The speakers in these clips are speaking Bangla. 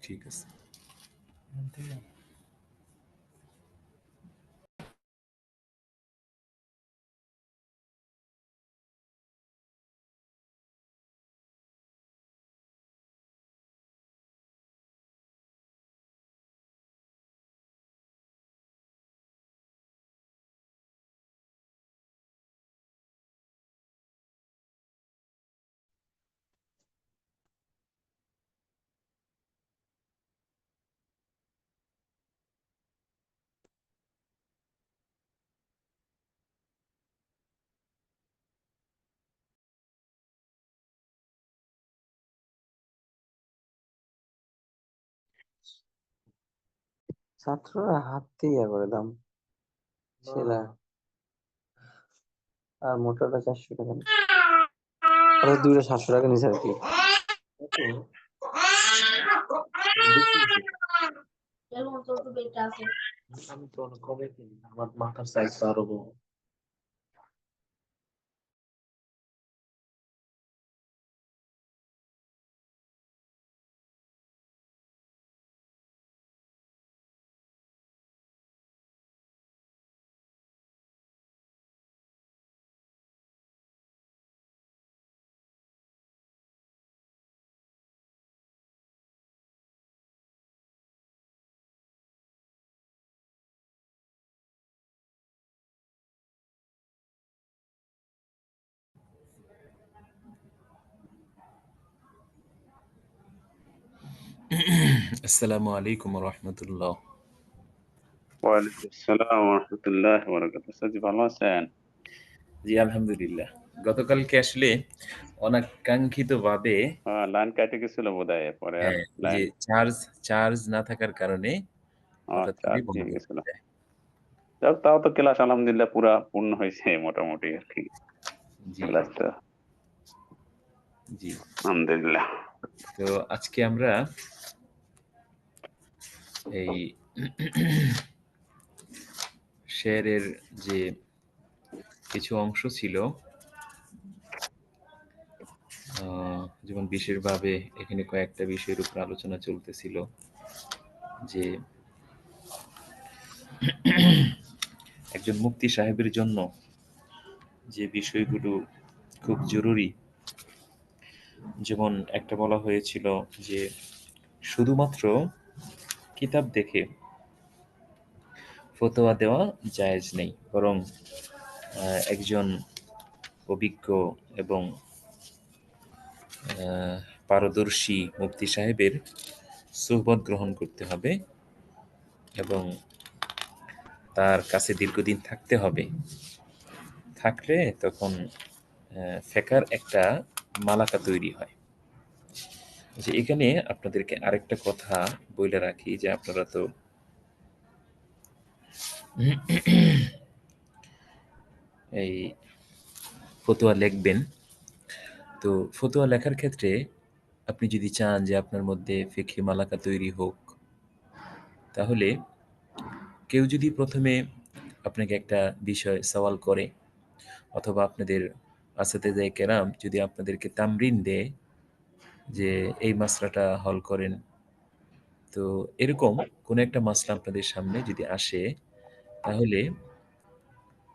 ঠিক আছে। ছাত্ররা হাত দিয়ে করে দাম সেলা আর মোটাটা 400 টাকা আর দুইটা 700 টাকা নিছে আর কি আমি তো অনেক কমে কিনি আমার মাথার সাইজ তো আরো বড় আসসালামু আলাইকুম রহমতুল্লাহ। ওয়ালাইকুম আসসালাম ওয়া রাহমাতুল্লাহি ওয়া বারাকাতুহু। স্যার জি ভালো আছেন? জি আলহামদুলিল্লাহ। গতকালকে আসলে অনাকাঙ্ক্ষিতভাবে লাইন কেটে গেছিল বোধহয়, পরে আর এই যে লাইন চার্জ না থাকার কারণে হঠাৎ করেই চার্জ বন্ধ হয়ে হয়ে গেছিল। যায়। যাক, তাও তো ক্লাস আলহামদুলিল্লাহ পুরা পূর্ণ হয়েছে মোটামুটি আর কি। জি, ক্লাসটা জি। আলহামদুলিল্লাহ। তো আজকে আমরা এই শেয়ারের যে কিছু অংশ ছিল, যেমন বিশেষভাবে এখানে কয়েকটা বিষয়ের উপর আলোচনা চলতেছিল যে একজন মুফতি সাহেবের জন্য যে বিষয়গুলো খুব জরুরি, যেমন একটা বলা হয়েছিল যে শুধুমাত্র কিতাব দেখে ফতোয়া দেওয়া জায়েজ নেই, বরং একজন অভিজ্ঞ এবং পারদর্শী মুফতি সাহেবের সুহবত গ্রহণ করতে হবে এবং তার কাছে দীর্ঘদিন থাকতে হবে। থাকলে তখন ফেকার একটা মালাকা তৈরি হয়। যে এখানে আপনাদেরকে আরেকটা কথা বলে রাখি যে আপনারা তো এই ফতোয়া লিখবেন, তো ফতোয়া লেখার ক্ষেত্রে আপনি যদি চান যে আপনার মধ্যে ফিকহি মালাকা তৈরি হোক, তাহলে কেউ যদি প্রথমে আপনাকে একটা বিষয় সওয়াল করে অথবা আপনাদের আসেতেজায়ে কেরাম যদি আপনাদেরকে তামরিন দেয় যে এই মাসলাটা হল করেন, তো এরকম কোনো একটা মাসলা আপনাদের সামনে যদি আসে, তাহলে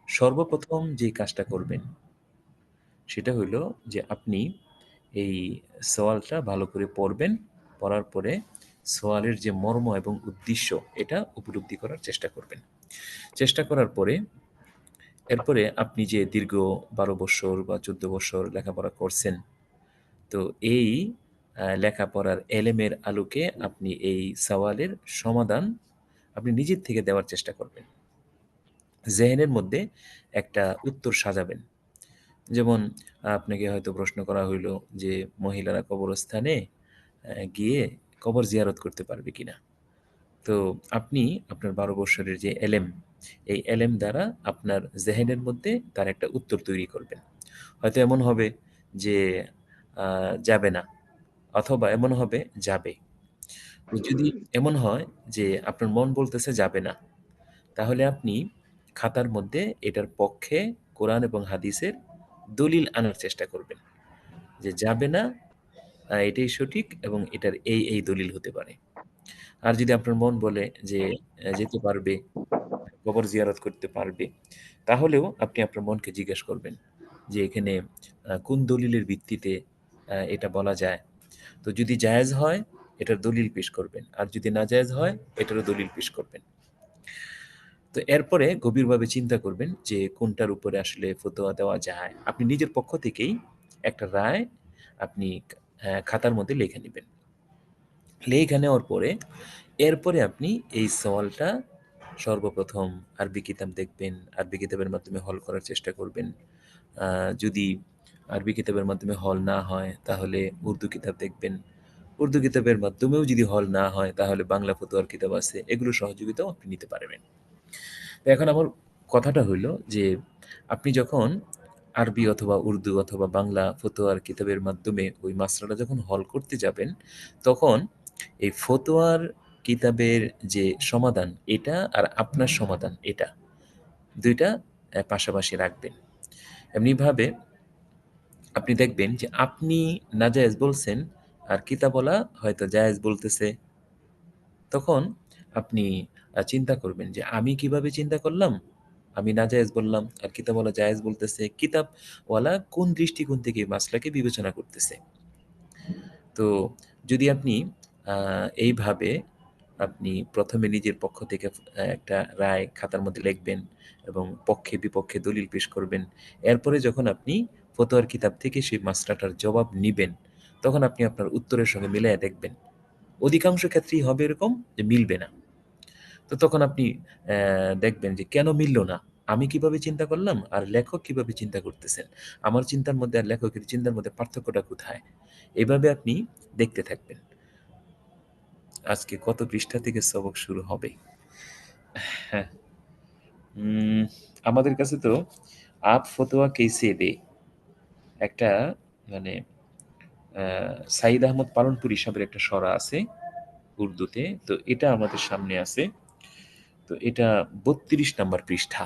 সর্বপ্রথম যে কাজটা করবেন সেটা হইল যে আপনি এই সওয়ালটা ভালো করে পড়বেন। পড়ার পরে সওয়ালের যে মর্ম এবং উদ্দেশ্য এটা উপলব্ধি করার চেষ্টা করবেন। চেষ্টা করার পরে এরপরে আপনি যে দীর্ঘ ১২ বৎসর বা ১৪ বৎসর লেখাপড়া করছেন, তো এই লেখাপড়ার এলেমের আলোকে আপনি এই সওয়ালের সমাধান আপনি নিজের থেকে দেওয়ার চেষ্টা করবেন। জেহেনের মধ্যে একটা উত্তর সাজাবেন। যেমন আপনাকে হয়তো প্রশ্ন করা হইল যে মহিলারা কবরস্থানে গিয়ে কবর জিয়ারত করতে পারবে কিনা। তো আপনি আপনার ১২ বৎসরের যে এলেম, এই এলেম দ্বারা আপনার জেহেনের মধ্যে তার একটা উত্তর তৈরি করবেন। হয়তো এমন হবে যে যাবে না, অথবা এমন হবে যাবে। তো যদি এমন হয় যে আপনার মন বলতেছে যাবে না, তাহলে আপনি খাতার মধ্যে এটার পক্ষে কোরআন এবং হাদিসের দলিল আনার চেষ্টা করবেন যে যাবে না, এটাই সঠিক এবং এটার এই দলিল হতে পারে। আর যদি আপনার মন বলে যে যেতে পারবে, কবর জিয়ারত করতে পারবে, তাহলেও আপনি আপনার মনকে জিজ্ঞেস করবেন যে এখানে কোন দলিলের ভিত্তিতে এটা বলা যায়। তো যদি জায়েজ হয় এটার দলিল পেশ করবেন, আর যদি না জায়েজ হয় এটারও দলিল পেশ করবেন। তো এরপরে গভীরভাবে চিন্তা করবেন যে কোনটার উপরে আসলে ফতোয়া দেওয়া যায়। আপনি নিজের পক্ষ থেকেই একটা রায় আপনি খাতার মধ্যে লিখে নেবেন। লিখে নেওয়ার পরে এরপরে আপনি এই সওয়ালটা সর্বপ্রথম আরবি কিতাব দেখবেন, আরবি কিতাবের মাধ্যমে হল করার চেষ্টা করবেন। যদি আরবি কিতাবের মাধ্যমে হল না হয় তাহলে উর্দু কিতাব দেখবেন। উর্দু কিতাবের মাধ্যমেও যদি হল না হয় তাহলে বাংলা ফতোয়ার কিতাব আছে, এগুলোর সহযোগিতাও আপনি নিতে পারবেন। তো এখন আমার কথাটা হইল যে আপনি যখন আরবি অথবা উর্দু অথবা বাংলা ফতোয়ার কিতাবের মাধ্যমে ওই মাসলাটা যখন হল করতে যাবেন, তখন এই ফতোয়ার কিতাবের যে সমাধান এটা আর আপনার সমাধান এটা ২ টা পাশাপাশি রাখবেন। এমনিভাবে আপনি দেখবেন যে আপনি নাজায়েজ বলছেন আর কিতাবওয়ালা হয়তো জায়েজ বলতেছে। তখন আপনি চিন্তা করবেন যে আমি কিভাবে চিন্তা করলাম? আমি নাজায়েজ বললাম আর কিতাবওয়ালা জায়েজ বলতেছে। কিতাবওয়ালা কোন দৃষ্টিকোণ থেকে এই মাসলাকে বিবেচনা করতেছে? তো যদি আপনি এইভাবে আপনি ১ম এ নিজের পক্ষ থেকে একটা রায় খাতার মধ্যে লিখবেন এবং পক্ষে বিপক্ষে দলিল পেশ করবেন। এরপরে যখন আপনি ফতোয়ার কিতাব থেকে সেই মাসলাটার জবাব নিবেন, তখন আপনি আপনার উত্তরের সঙ্গে মিলাইয়া দেখবেন। অধিকাংশ ক্ষেত্রেই হবে এরকম যে মিলবে না। তো তখন আপনি দেখবেন যে কেন মিলল না? আমি কিভাবে চিন্তা করলাম আর লেখক কিভাবে চিন্তা করতেছেন? আমার চিন্তার মধ্যে আর লেখকের চিন্তার মধ্যে পার্থক্যটা কোথায়? এভাবে আপনি দেখতে থাকবেন। আজকে কত পৃষ্ঠা থেকে সবক শুরু হবে? হ্যাঁ, উম আমাদের কাছে তো আপ ফতোয়া কেইসে দে একটা মানে সাঈদ আহমদ পালনপুরি সাহেবের একটা সরা আছে উর্দুতে। তো এটা আমাদের সামনে আছে। তো এটা ৩২ নাম্বার পৃষ্ঠা।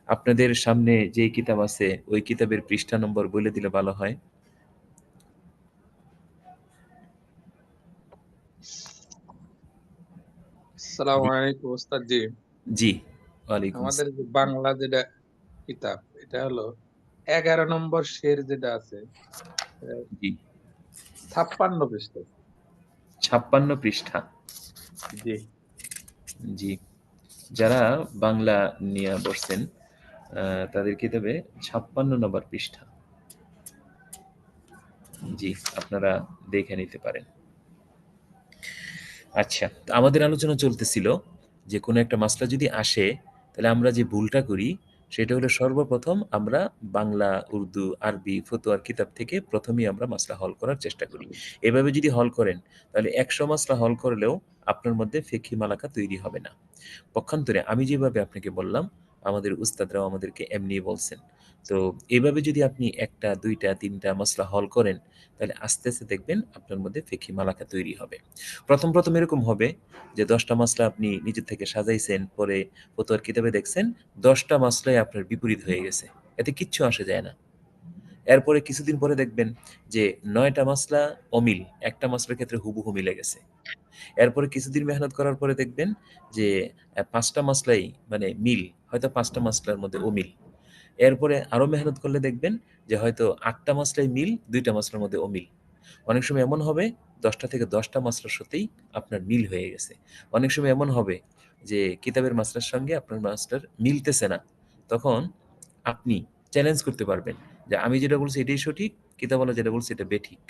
আপনাদের সামনে যে কিতাব আছে ওই কিতাবের পৃষ্ঠা নম্বর বলে দিলে ভালো হয়। আসসালামু আলাইকুম ওস্তাদ জি। জি, ওয়ালাইকুম আমাদের আসসালাম। যে বাংলা যেটা কিতাব এটা হলো 11 নম্বর শের যেটা আছে জি, 56 পৃষ্ঠা। ৫৬ পৃষ্ঠা। জি জি, যারা বাংলা নিয়ে বসছেন তাদের কিতাবে ৫৬ নম্বর পৃষ্ঠা। জি, আপনারা দেখে নিতে পারেন। আচ্ছা, তো আমাদের আলোচনা চলতেছিল যে কোনো একটা মাসলা যদি আসে তাহলে আমরা যে ভুলটা করি সেটা হলো সর্বপ্রথম আমরা বাংলা, উর্দু, আরবি ফতোয়ার কিতাব থেকে প্রথমেই আমরা মাসলা হল করার চেষ্টা করি। এভাবে যদি হল করেন তাহলে ১০০ মাসলা হল করলেও আপনার মধ্যে ফিকহি মালাকা তৈরি হবে না। পক্ষান্তরে আমি যেভাবে আপনাকে বললাম, আমাদের উস্তাদরাও আমাদেরকে এমনি বলছেন। তো এভাবে যদি আপনি ১ টা, ২ টা, ৩ টা মাসলা হল করেন, তাহলে আস্তে, আস্তে দেখবেন আপনার মধ্যে ফিকহি মালাকা তৈরি হবে। ১ম এরকম হবে যে ১০ টা মাসলা আপনি নিজে থেকে সাজাইছেন, পরে ফতোয়ার কিতাবে দেখছেন ১০ টা মাসলাই আপনার বিপরীত হয়ে গেছে। এতে কিচ্ছু আসে যায় না। এরপরে কিছুদিন পরে দেখবেন যে ৯ টা মাসলা অমিল, একটা মাসলার ক্ষেত্রে হুবহু মিলে গেছে। এরপরে কিছুদিন মেহনত করার পরে দেখবেন যে ৫ টা মাসলাই মানে মিল, হয়তো ৫ টা মাসলার মধ্যে অমিল। এরপরে আরো মেহনত করলে দেখবেন যে হয়তো ৮ টা মাসলাই মিল, ২ টা মাসলার মধ্যে অমিল। অনেক সময় এমন হবে ১০ টা থেকে ১০ টা মাসলার সাথেই আপনার মিল হয়ে গেছে। অনেক সময় এমন হবে যে কিতাবের মাসলার সঙ্গে আপনার মাসলার মিলতেছে না। তখন আপনি চ্যালেঞ্জ করতে পারবেন যে আমি যেটা বলছি এটাই সঠিক, কিতাবওয়ালা যেটা বলছে এটা বেঠিক।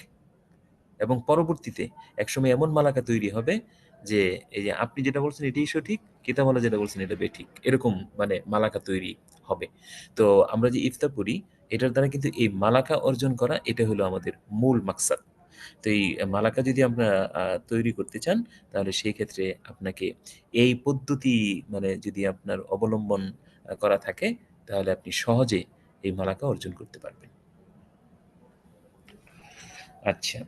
এবং পরবর্তীতে একসময় এমন মালাকা তৈরি হবে যে এই যে আপনি যেটা বলছেন এটাই সঠিক, কিতাবওয়ালা যেটা বলছেন এটা বেঠিক। এরকম মানে মালাকা তৈরি হবে। তো আমরা যে ইফতা পড়ি এটার দ্বারা কিন্তু এই মালাকা অর্জন করা এটা হলো আমাদের মূল মাকসাদ। তো এই মালাকা যদি আমরা তৈরি করতে চান তাহলে সেই ক্ষেত্রে আপনাকে এই পদ্ধতি মানে যদি আপনার অবলম্বন করা থাকে তাহলে আপনি সহজে এই মালাকা অর্জন করতে পারবেন। আচ্ছা।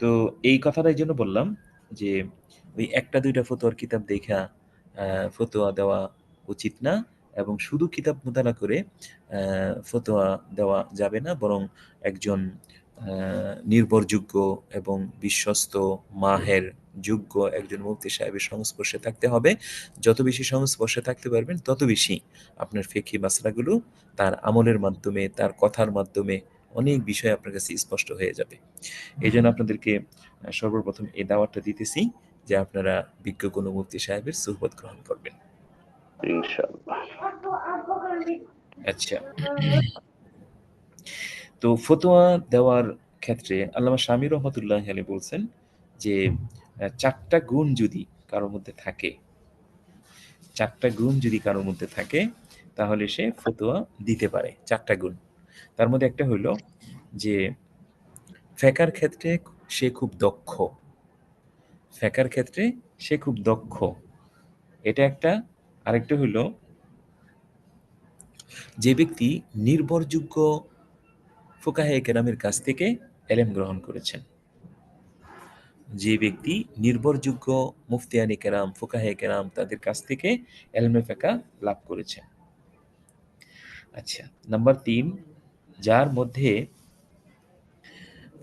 তো এই কথাটা এইজন্য বললাম যে ওই ১ টা ২ টা ফতোয়ার কিতাব দেইখা ফতোয়া দেওয়া উচিত না এবং শুধু কিতাব মোতালা করে ফতোয়া দেওয়া যাবে না। বরং একজন নির্ভরযোগ্য এবং বিশ্বস্ত মাহের যোগ্য একজন মুফতি সাহেবের সংস্পর্শে থাকতে হবে। যত বেশি সংস্পর্শে থাকতে পারবেন তত বেশি আপনার ফিকহি মাসলাগুলো তার আমলের মাধ্যমে, তার কথার মাধ্যমে অনেক বিষয় আপনার কাছে স্পষ্ট হয়ে যাবে। এই জন্য আপনাদেরকে সর্বপ্রথম এই দাওয়াতটা দিতেছি যে আপনারা বিজ্ঞ কোনো মুফতি সাহেবের সুহবত গ্রহণ করবেন। ইনশাআল্লাহ। আচ্ছা, তো ফতোয়া দেওয়ার ক্ষেত্রে আল্লামা শামী রহমতুল্লাহ আলাইহি বলছেন যে ৪টা গুণ যদি কারোর মধ্যে থাকে, ৪টা গুণ যদি কারোর মধ্যে থাকে তাহলে সে ফতোয়া দিতে পারে। ৪টা গুণ, তার মধ্যে একটা হইল যে ফেকার ক্ষেত্রে সে খুব দক্ষ, ফেকার ক্ষেত্রে সে খুব দক্ষ, এটা একটা। আরেকটা হইল যে ব্যক্তি নির্ভরযোগ্য ফুকাহে কেরামের কাছ থেকে এলেম গ্রহণ করেছেন, যে ব্যক্তি নির্ভরযোগ্য মুফতিয়ানি কেরাম, ফুকাহে কেরাম তাদের কাছ থেকে এলমে ফেকা লাভ করেছেন। আচ্ছা, নাম্বার ৩, যার মধ্যে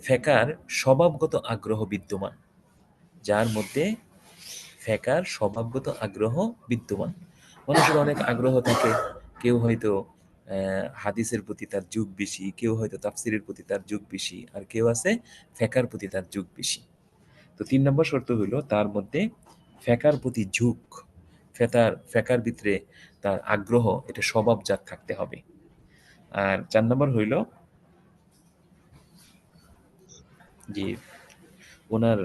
ফেকার স্বভাবগত আগ্রহ বিদ্যমান, যার মধ্যে ফেকার স্বভাবগত আগ্রহ বিদ্যমান। মানুষের অনেক আগ্রহ থাকে, কেউ হয়তো হাদিসের প্রতি তার ঝোঁক বেশি, কেউ হয়তো তাফসিরের প্রতি তার ঝোঁক বেশি, আর কেউ আছে ফেকার প্রতি তার ঝোঁক বেশি। তো ৩ নম্বর শর্ত হইল তার মধ্যে ফেকার প্রতি ঝোঁক, ফেকার ভিতরে তার আগ্রহ, এটা স্বভাবজাত থাকতে হবে। আর ৪ নম্বর হইল যে ওনার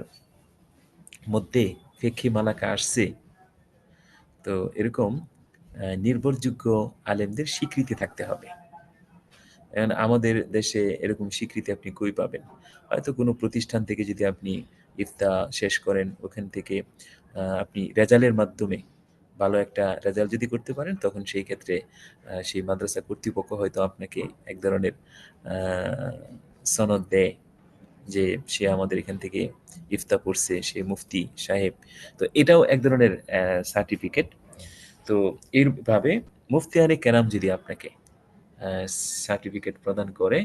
মধ্যে ফিকহি মালাকা আসছে, তো এরকম নির্ভরযোগ্য আলেমদের স্বীকৃতি থাকতে হবে। এখন আমাদের দেশে এরকম স্বীকৃতি আপনি কই পাবেন? হয়তো কোনো প্রতিষ্ঠান থেকে যদি আপনি ইফতা শেষ করেন, ওখান থেকে আপনি রেজাল্টের মাধ্যমে ভালো একটা রেজাল্ট যদি করতে পারেন, তখন সেই ক্ষেত্রে সেই মাদ্রাসা কর্তৃপক্ষ হয়তো আপনাকে এক ধরনের সনদ দেয় যে সে আমাদের এখান থেকে ইফতা পড়ছে, সে মুফতি সাহেব। তো এটাও এক ধরনের সার্টিফিকেট। তো এইভাবে মুফতিয়ানে কেরাম যদি আপনাকে সার্টিফিকেট প্রদান করে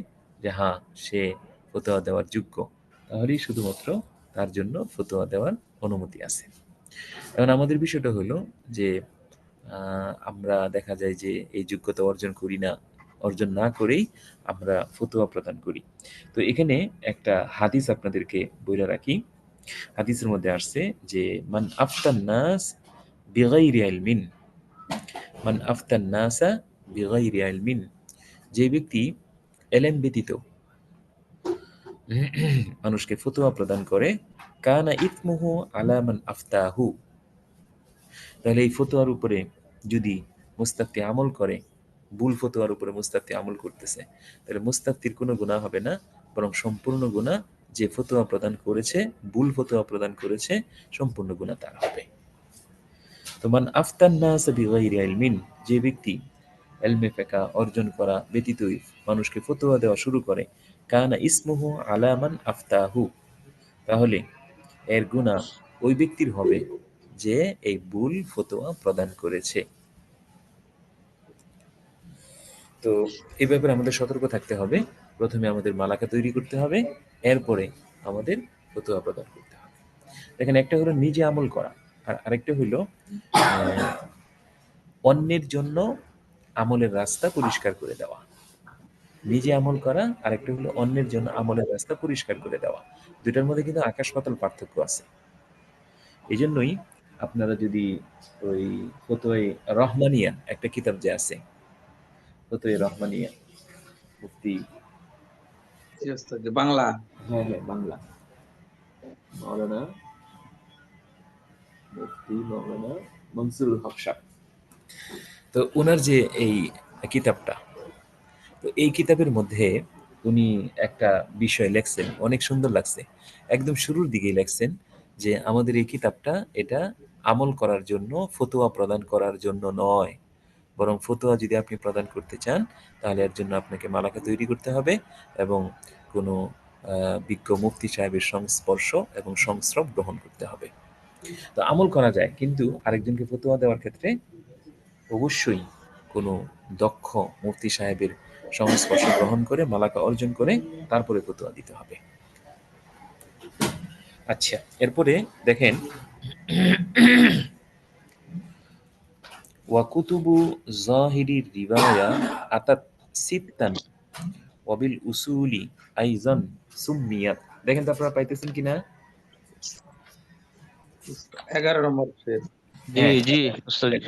যে হ্যাঁ সে ফতোয়া দেওয়ার যোগ্য, তাহলেই শুধুমাত্র তার জন্য ফতোয়া দেওয়ার অনুমতি আছে। এখন আমাদের বিষয়টা হলো যে আমরা দেখা যায় যে এই যোগ্যতা অর্জন না করেই আমরা ফতোয়া প্রদান করি। তো এখানে একটা হাদিস আপনাদেরকে বলে রাখি। হাদিসের মধ্যে আসছে যে মান আফতান নাস বিগাইরি ইলমিন, মান আফতান নাসা বিগাইরি ইলমিন, যে ব্যক্তি এলেম ব্যতীত মানুষকে ফতোয়া প্রদান করে, কানা ইসমুহু আলা মান আফতাহু, তাহলে এই ফতোয়ার উপরে যদি মুস্তাফতি আমল করে, ভুল ফতোয়ার উপরে মুস্তাফতি আমল করতেছে, তাহলে মুস্তাফতির কোনো গুনাহ হবে না, বরং সম্পূর্ণ গুনাহ যে ফতোয়া প্রদান করেছে, ভুল ফতোয়া প্রদান করেছে, সম্পূর্ণ গুনাহ তার হবে। তো মান আফতান নাস বিগাইরি ইলমিন, যে ব্যক্তি এলমে ফিকহ অর্জন করা ব্যতীতই মানুষকে ফতোয়া দেওয়া শুরু করে, কানা ইসমুহু আলা মান আফতাহু, তাহলে এর গুনাহ ওই ব্যক্তির হবে যে এই ভুল ফতোয়া প্রদান করেছে। তো এই ব্যাপারে আমাদের সতর্ক থাকতে হবে। প্রথমে আমাদের মালাকা তৈরি করতে হবে, এরপরে আমাদের ফতোয়া প্রদান করতে হবে। দেখেন, একটা হলো নিজে আমল করা, আর আরেকটা হলো অন্যের জন্য আমলের রাস্তা পরিষ্কার করে দেওয়া। নিজে আমল করা, আরেকটা হলো অন্যের জন্য আমলের রাস্তা পরিষ্কার করে দেওয়া। দুটার মধ্যে কিন্তু আকাশ পাতাল পার্থক্য আছে। এই জন্যই আপনারা যদি ওই ফতোয়ায়ে রহমানিয়া একটা কিতাব যে আছে, ফতোয়ায়ে রহমানিয়া, মুফতি, জি ওস্তাদ, যে বাংলা। হ্যাঁ বাংলা, মাওলানা মুফতি মাওলানা মনসুরুল হক সাহেব, তো ওনার যে এই কিতাবটা, তো এই কিতাবের মধ্যে উনি একটা বিষয় লেখছেন, অনেক সুন্দর লাগছে। একদম শুরুর দিকেই লেখছেন যে আমাদের এই কিতাবটা এটা আমল করার জন্য, ফতোয়া প্রদান করার জন্য নয়, বরং ফতোয়া যদি আপনি প্রদান করতে চান তাহলে এর জন্য আপনাকে মালাকা তৈরি করতে হবে এবং কোনো বিজ্ঞ মুফতি সাহেবের সংস্পর্শ এবং সংস্রব গ্রহণ করতে হবে। তো আমল করা যায়, কিন্তু আরেকজনকে ফতোয়া দেওয়ার ক্ষেত্রে অবশ্যই কোনো দক্ষ মুফতি সাহেবের সংস্পর্শ গ্রহণ করে মালাকা অর্জন করে তারপরে ফতোয়া দিতে হবে। আচ্ছা, এরপরে দেখেন ওয়াকুতুবু জাহিরি রিওয়ায়া আতাত সিত্তান ওয়াবিল উসুলি আইজান সুম্মিয়াত। দেখেন তো আপনারা পাইতেছেন কিনা? 11 নম্বর শের। জি হ্যাঁ, জি উস্তাদ জি।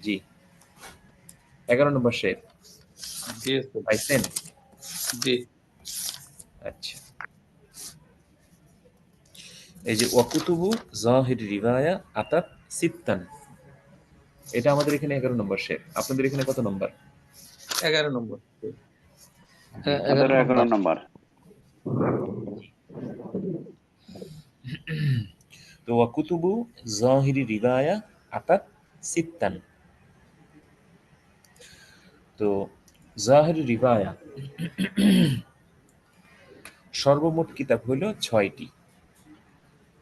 জি 11 নম্বর শের জি উস্তাদ, পাইছেন? জি। আচ্ছা, এই যে ওয়াকুতুবু জাহিরি রিওয়ায়া আতাত সিত্তান, এটা আমাদের এখানে 11 নম্বর শের। আপনাদের এখানে কত নম্বর? 11 নম্বর শের। হ্যাঁ, আমাদের 11 11 নম্বর। নম্বর। তো ওয়াকুতুবু জাহিরি রিওয়ায়া আতাত সিত্তান। তো জাহিরি রিওয়ায়া সর্বমোট কিতাব হইল 6টি।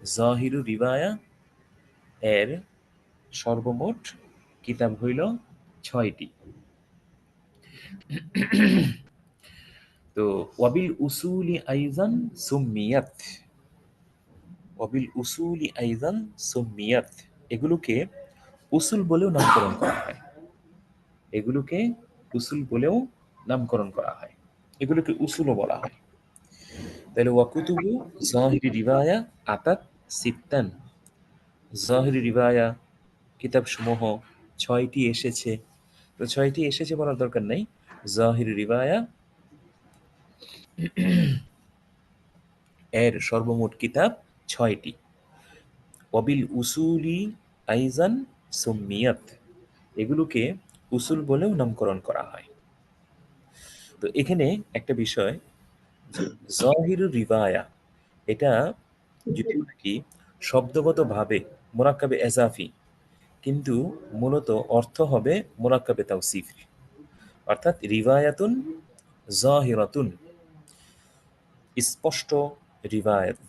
জাহিরু রিওয়ায়া এর সর্বমোট কিতাব হইল 6টি। তো ওয়াবিল উসুলি আইজান সুম্মিয়াত, ওয়াবিল উসুলি আইজান সুম্মিয়াত, এগুলোকে উসুল বলেও নামকরণ করা হয়। এগুলোকে উসুল বলেও নামকরণ করা হয়, এগুলোকে উসুলও বলা হয়। তাহলে ওয়াকুতুবু জাহিরি রিওয়ায়া আতাত সিত্তান, জাহিরি রিওয়ায়া কিতাব সমূহ 6টি এসেছে। তো 6টি এসেছে বলার দরকার নেই, জাহিরি রিওয়ায়া এর সর্বমোট কিতাব 6টি। ওয়াবিল উসুলি আইজান সুম্মিয়াত, এগুলোকে উসুল বলেও নামকরণ করা হয়। তো এখানে একটা বিষয়, জাহিরুর রিওয়ায়া এটা যদিও নাকি শব্দগতভাবে মোরাক্কাবে এজাফি, কিন্তু মূলত অর্থ হবে মোরাক্কাবে তাওসিফি, অর্থাৎ রিওয়ায়াতুন জাহিরাতুন, স্পষ্ট রিওয়ায়াত।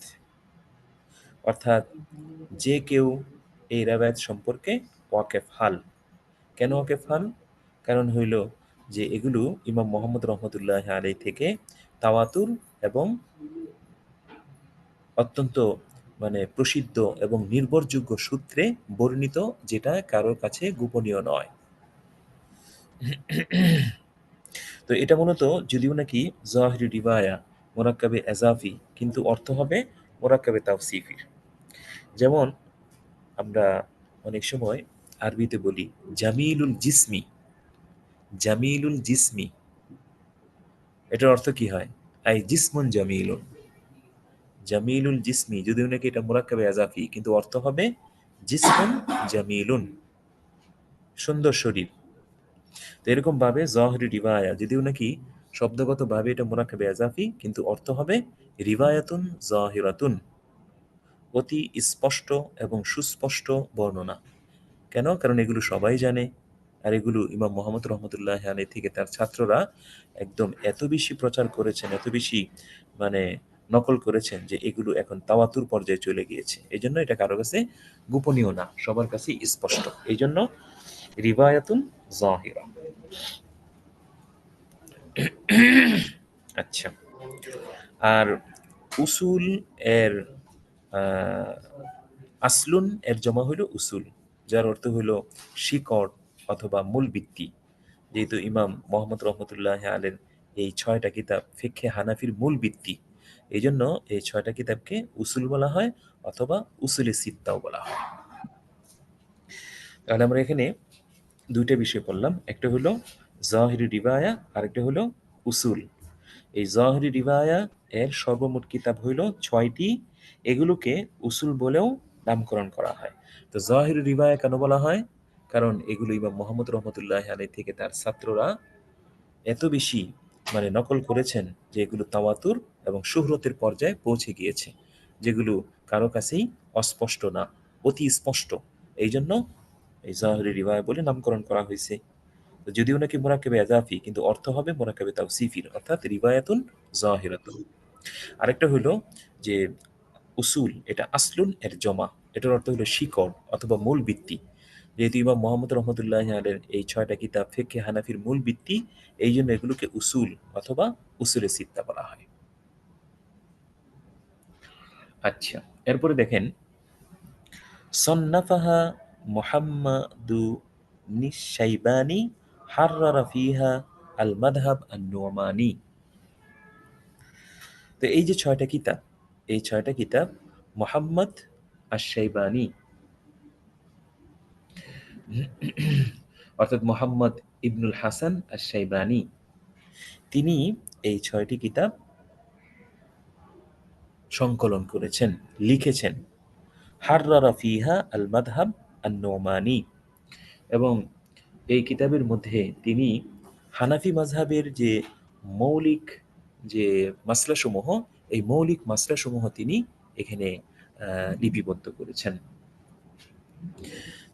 অর্থাৎ যে কেউ এই রিওয়ায়াত সম্পর্কে ওয়াকেফ হাল। কেন ওয়াকেফ হাল? কারণ হইল যে এগুলো ইমাম মুহাম্মদ রহমতুল্লাহ আলাইহি থেকে তাওয়াতুর এবং অত্যন্ত প্রসিদ্ধ এবং নির্ভরযোগ্য সূত্রে বর্ণিত, যেটা কারোর কাছে গোপনীয় নয়। তো এটা মূলত যদিও নাকি জাহিরি রিওয়ায়া মোরাক্কাবে এজাফি, কিন্তু অর্থ হবে মোরাক্কাবে তাওসিফি। যেমন আমরা অনেক সময় আরবিতে বলি জামিলুল জিসমি, জামিলুল জিসমি, এটার অর্থ কি হয়? আই জিসমুন জামিলুন, জামিলুল জিসমি, যদিও নাকি এটা মুরাক্কাবে আজাফি, কিন্তু অর্থ হবে জিসমুন জামিলুন, সুন্দর শরীর। তো এরকম ভাবে জাহিরি রিওয়ায়া যদিও নাকি শব্দগত ভাবে এটা মুরাক্কাবে আজাফি, কিন্তু অর্থ হবে রিওয়ায়াতুন জাহিরাতুন, অতি স্পষ্ট এবং সুস্পষ্ট বর্ণনা। কেন? কারণ এগুলো সবাই জানে, আর এগুলো ইমাম মুহাম্মদ রহমতুল্লাহ আলাইহি থেকে তার ছাত্ররা একদম এত বেশি প্রচার করেছেন, এত বেশি নকল করেছেন, যে এগুলো এখন তাওয়াতুর পর্যায়ে চলে গিয়েছে। এই জন্য এটা কারো কাছে গোপনীয় না, সবার কাছে স্পষ্ট। এই জন্য রিওয়ায়াতুন জাহিরা। আচ্ছা, আর উসুল এর আসলুন এর জমা হইল উসুল, যার অর্থ হইল শিকড় অথবা মূল ভিত্তি। যেহেতু ইমাম মোহাম্মদ রহমতুল্লাহ আলের এই 6টা কিতাব ফিকহে হানাফির মূল ভিত্তি, এই জন্য এই 6টা কিতাবকে উসুল বলা হয়, অথবা উসুলে সিত্তাও বলা হয়। তাহলে আমরা এখানে 2টা বিষয় পড়লাম, একটা হলো জাহিরি রিওয়ায়া, আরেকটা হলো উসুল। এই জাহিরি রিওয়ায়া এর সর্বমোট কিতাব হইল 6টি, এগুলোকে উসুল বলেও নামকরণ করা হয়। তো জাহিরি রিওয়ায়া কেন বলা হয়? কারণ এগুলো ইমাম মুহাম্মদ রহমতুল্লাহ আলাইহি থেকে তার ছাত্ররা এত বেশি নকল করেছেন, যে এগুলো তাওয়াতুর এবং শুহরতের পর্যায়ে পৌঁছে গিয়েছে, যেগুলো কারো কাছেই অস্পষ্ট না, অতি স্পষ্ট। এই জন্য এই জাহিরি রিওয়ায়া বলে নামকরণ করা হয়েছে। তো যদিও নাকি মুরাক্কাবে আজাফি, কিন্তু অর্থ হবে মুরাক্কাবে তাওসিফির, অর্থাৎ রিওয়ায়াতুন জাহিরাতুন। আরেকটা হলো যে উসুল, এটা আসলুন এর জমা, এটার অর্থ হলো শিকড় অথবা মূল ভিত্তি। যেহেতু ইমাম মোহাম্মদ রহমতুল্লাহ আলের এই 6টা কিতাব ফিকহে হানাফির মূল ভিত্তি, এই জন্য এগুলোকে উসুল অথবা উসুলে সিত্তা বলা হয়। আচ্ছা, এরপরে দেখেন সন্নাফাহা মুহাম্মাদু নিশাইবানি হাররারা ফিহা আল মাযহাব আন-নু'মানি। তো এই যে 6টা কিতাব, এই 6টা কিতাব মুহাম্মদ আশ-শাইবানি অর্থাৎ মুহাম্মদ ইবনুল হাসান আশ-শাইবানি, তিনি এই 6টি কিতাব সংকলন করেছেন, লিখেছেন। হাররারা ফিহা আল মাযহাব আন-নু'মানি, এবং এই কিতাবের মধ্যে তিনি হানাফি মাযহাবের যে মৌলিক যে মাসলাসমূহ, এই মৌলিক মাসলাসমূহ তিনি এখানে লিপিবদ্ধ করেছেন।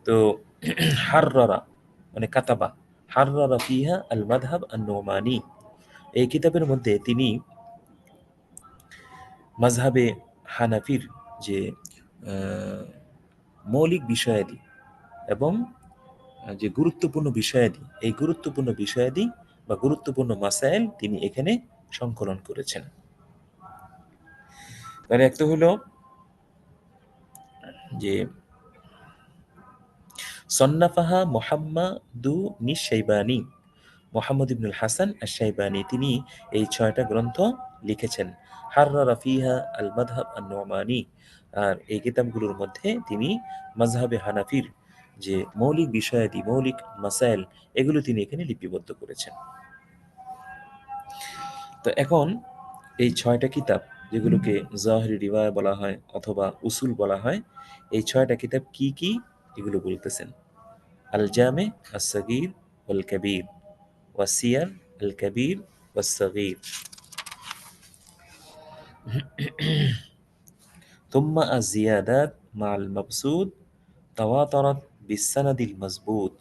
তো হাররারা মানে কাতাবা, হাররারা ফিহা আল মাযহাব আন-নু'মানি, এই কিতাবের মধ্যে তিনি মাযহাবে হানাফির যে মৌলিক বিষয়াদি এবং যে গুরুত্বপূর্ণ বিষয়াদি, এই গুরুত্বপূর্ণ বিষয়াদি বা গুরুত্বপূর্ণ মাসাইল তিনি এখানে সংকলন করেছেন। তাহলে একটা হলো যে সন্নাফাহা মুহাম্মাদু নিশাইবানি, মুহাম্মদ ইবনুল হাসান আশ-শাইবানি, তিনি এই 6টা গ্রন্থ লিখেছেন। হাররারা ফিহা আল মাযহাব আন-নু'মানি, আর এই কিতাবগুলোর মধ্যে তিনি মাযহাবে হানাফির যে মৌলিক বিষয়াদি, মৌলিক মাসাইল, এগুলো তিনি এখানে লিপিবদ্ধ করেছেন। তো এখন এই 6টা কিতাব, যেগুলোকে জাহিরি রিওয়ায়া বলা হয় অথবা উসুল বলা হয়, এই 6টা কিতাব কি কি এগুলো বলতেছেন। আল জামে আস-সাগীর ওয়াল কাবীর, ওয়াসিয়ার আল কাবীর ওয়াস-সাগীর, থুম্মা আজ-জিয়াদাত মা'আল মাবসুত তাওয়াতারাত বিস-সানাদিল মাযবুত।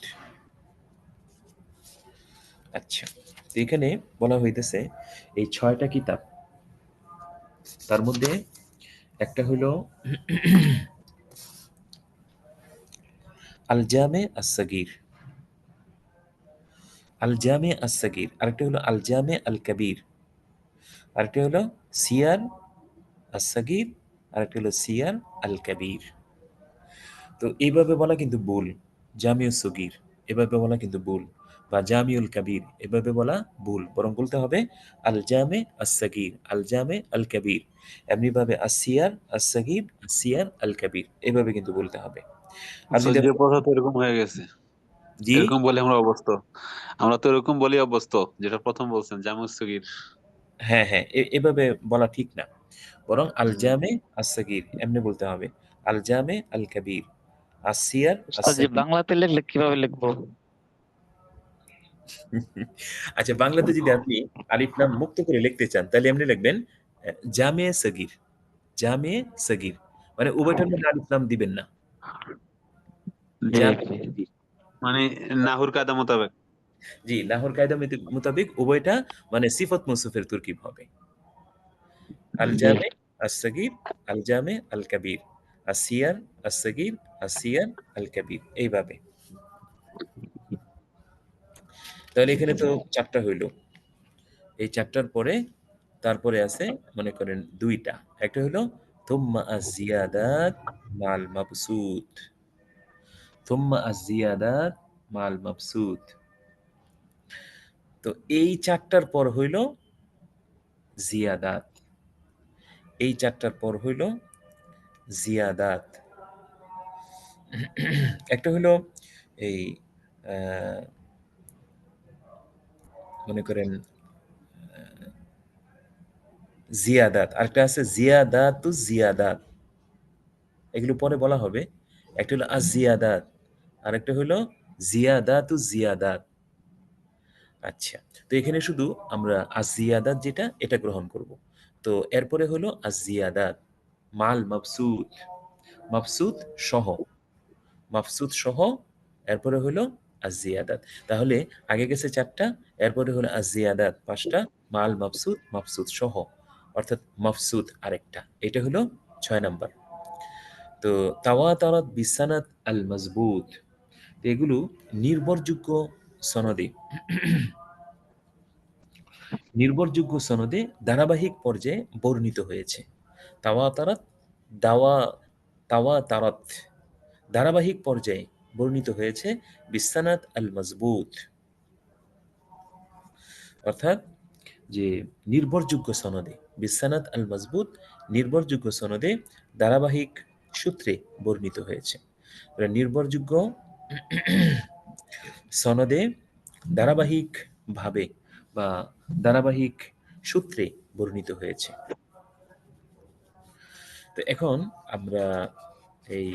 আচ্ছা, তো এখানে বলা হইতেছে এই 6টা কিতাব, তার মধ্যে একটা হলো আল জামে আস-সাগীর, আল জামে আস-সাগীর, আরেকটা হলো আল জামে আল কাবীর, আরেকটা হলো সিয়ার আস-সাগীর, আরেকটা হলো সিয়ার আল কাবীর। তো এইভাবে বলা কিন্তু ভুল, জামিউস সগীর এভাবে বলা কিন্তু ভুল, বা জামিউল কাবীর এভাবে বলা ভুল, বরং বলতে হবে আল জামে আস-সাগীর, আল জামে আল কাবীর। এমনিভাবে আসিয়ার আস-সাগীর, আসিয়ার আল কাবীর, এভাবে কিন্তু বলতে হবে। আর যদি যে কথা তো এরকম হয়ে গেছে, জি, এরকম বলে আমরা অভ্যস্ত, আমরা তো এরকম বলি অভ্যস্ত, যেটা প্রথম বলছেন জামুস সগীর। হ্যাঁ হ্যাঁ, এভাবে বলা ঠিক না, বরং আল জামে আস-সাগীর এমনি বলতে হবে, আল জামে আল কাবীর, আসিয়ার উস্তাদ জি, আস-সাগীর। বাংলাতে লিখলে কিভাবে লিখবো? আচ্ছা, বাংলাতে যদি আপনি আলিফ লাম মুক্ত করে লিখতে চান তাহলে এমনি লিখবেন জামে সগীর, জামে সগীর, মানে উভয়টার মধ্যে আলিফ লাম দিবেন না, জি জামে জি। সগীর। মানে নাহুর কায়দা মোতাবেক। জি, লাহোর কায়দা মোতাবেক উভয়টা মানে সিফত মৌসুফের তরকিব হবে। আল জি জামে আস-সাগীর, আল জামে আল কাবীর, আসিয়ার আস-সাগীর, আসিয়ার আল কাবীর, এইভাবে। তাহলে এখানে তো 4টা হইল। এই 4টার পরে তারপরে আছে মনে করেন 2টা। একটা হলো থুম্মা আজ-জিয়াদাত মা'আল মাবসুত, থুম্মা আজ-জিয়াদাত মা'আল মাবসুত। তো এই 4টার পর হইল জিয়াদাত, এই 4টার পর হইল জিয়াদাত। একটা হলো এই মনে করেন জিয়াদাত, আরেকটা আছে জিয়াদাতুজ জিয়াদাত, এগুলো পরে বলা হবে। একটা হলো আজ-জিয়াদাত, আরেকটা হলো জিয়াদাতুজ জিয়াদাত। আচ্ছা, তো এখানে শুধু আমরা আজ-জিয়াদাত যেটা এটা গ্রহণ করব। তো এরপরে হলো আজ-জিয়াদাত মাল মাবসুত, মাবসুত সহ, মাবসুত সহ, এরপরে হলো আজ-জিয়াদাত। তাহলে আগে গেছে 4টা, এরপরে হলো আজ-জিয়াদাত 5টা, মাল মাবসুত, মাবসুত সহ, অর্থাৎ মাবসুত আরেকটা। এটা হলো 6 নাম্বার। তো তাওয়াতারাত বিসানাদ আল মাযবুত, তো এগুলো নির্ভরযোগ্য সনদে ধারাবাহিক পর্যায়ে বর্ণিত হয়েছে। তাওয়াতারাত দাওয়া তাওয়াতারাত ধারাবাহিক পর্যায়ে বর্ণিত হয়েছে বিসানাদ আল মজবুত, অর্থাৎ যে নির্ভরযোগ্য সনদে, বিসানাদ আল মজবুত নির্ভরযোগ্য সনদে ধারাবাহিক সূত্রে বর্ণিত হয়েছে। নির্ভরযোগ্য সনদে ধারাবাহিক ভাবে বা ধারাবাহিক সূত্রে বর্ণিত হয়েছে। তো এখন আমরা এই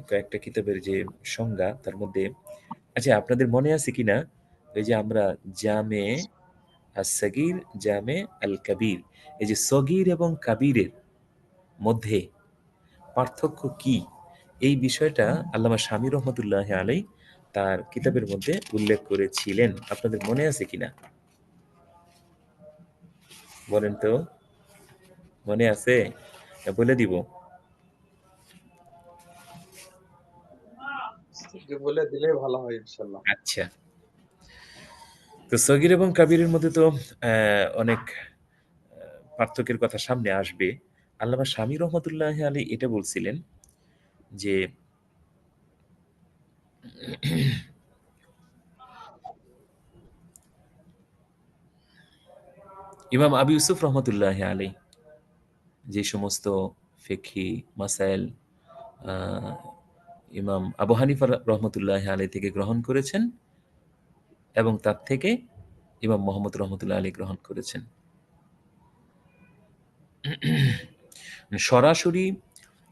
কয়েকটা কিতাবের যে সংজ্ঞা তার মধ্যে, আচ্ছা আপনাদের মনে আছে কিনা ওই যে আমরা জামে as-সাগীর জামে আল কাবীর, এই যে সগীর এবং কাবীরের মধ্যে পার্থক্য কি, এই বিষয়টা আল্লামা শামী রহমতুল্লাহ আলাই তার কিতাবের মধ্যে উল্লেখ করেছিলেন। আপনাদের মনে আছে কিনা বলেন তো, মনে আছে? বলে দিব। বলে দিলে ভালো হয় ইনশাআল্লাহ। আচ্ছা, তো সগীর এবং কাবীরের মধ্যে তো অনেক পার্থক্যের কথা সামনে আসবে। আল্লামা শামী রহমতুল্লাহ আলী এটা বলছিলেন যে ইমাম আবু ইউসুফ রহমতুল্লাহ আলী যে সমস্ত ফিকহি মাসাইল ইমাম আবু হানিফা রহমতুল্লাহ আলী থেকে গ্রহণ করেছেন এবং তার থেকে ইমাম মোহাম্মদ রহমতুল্লাহ আলী গ্রহণ করেছেন। সরাসরি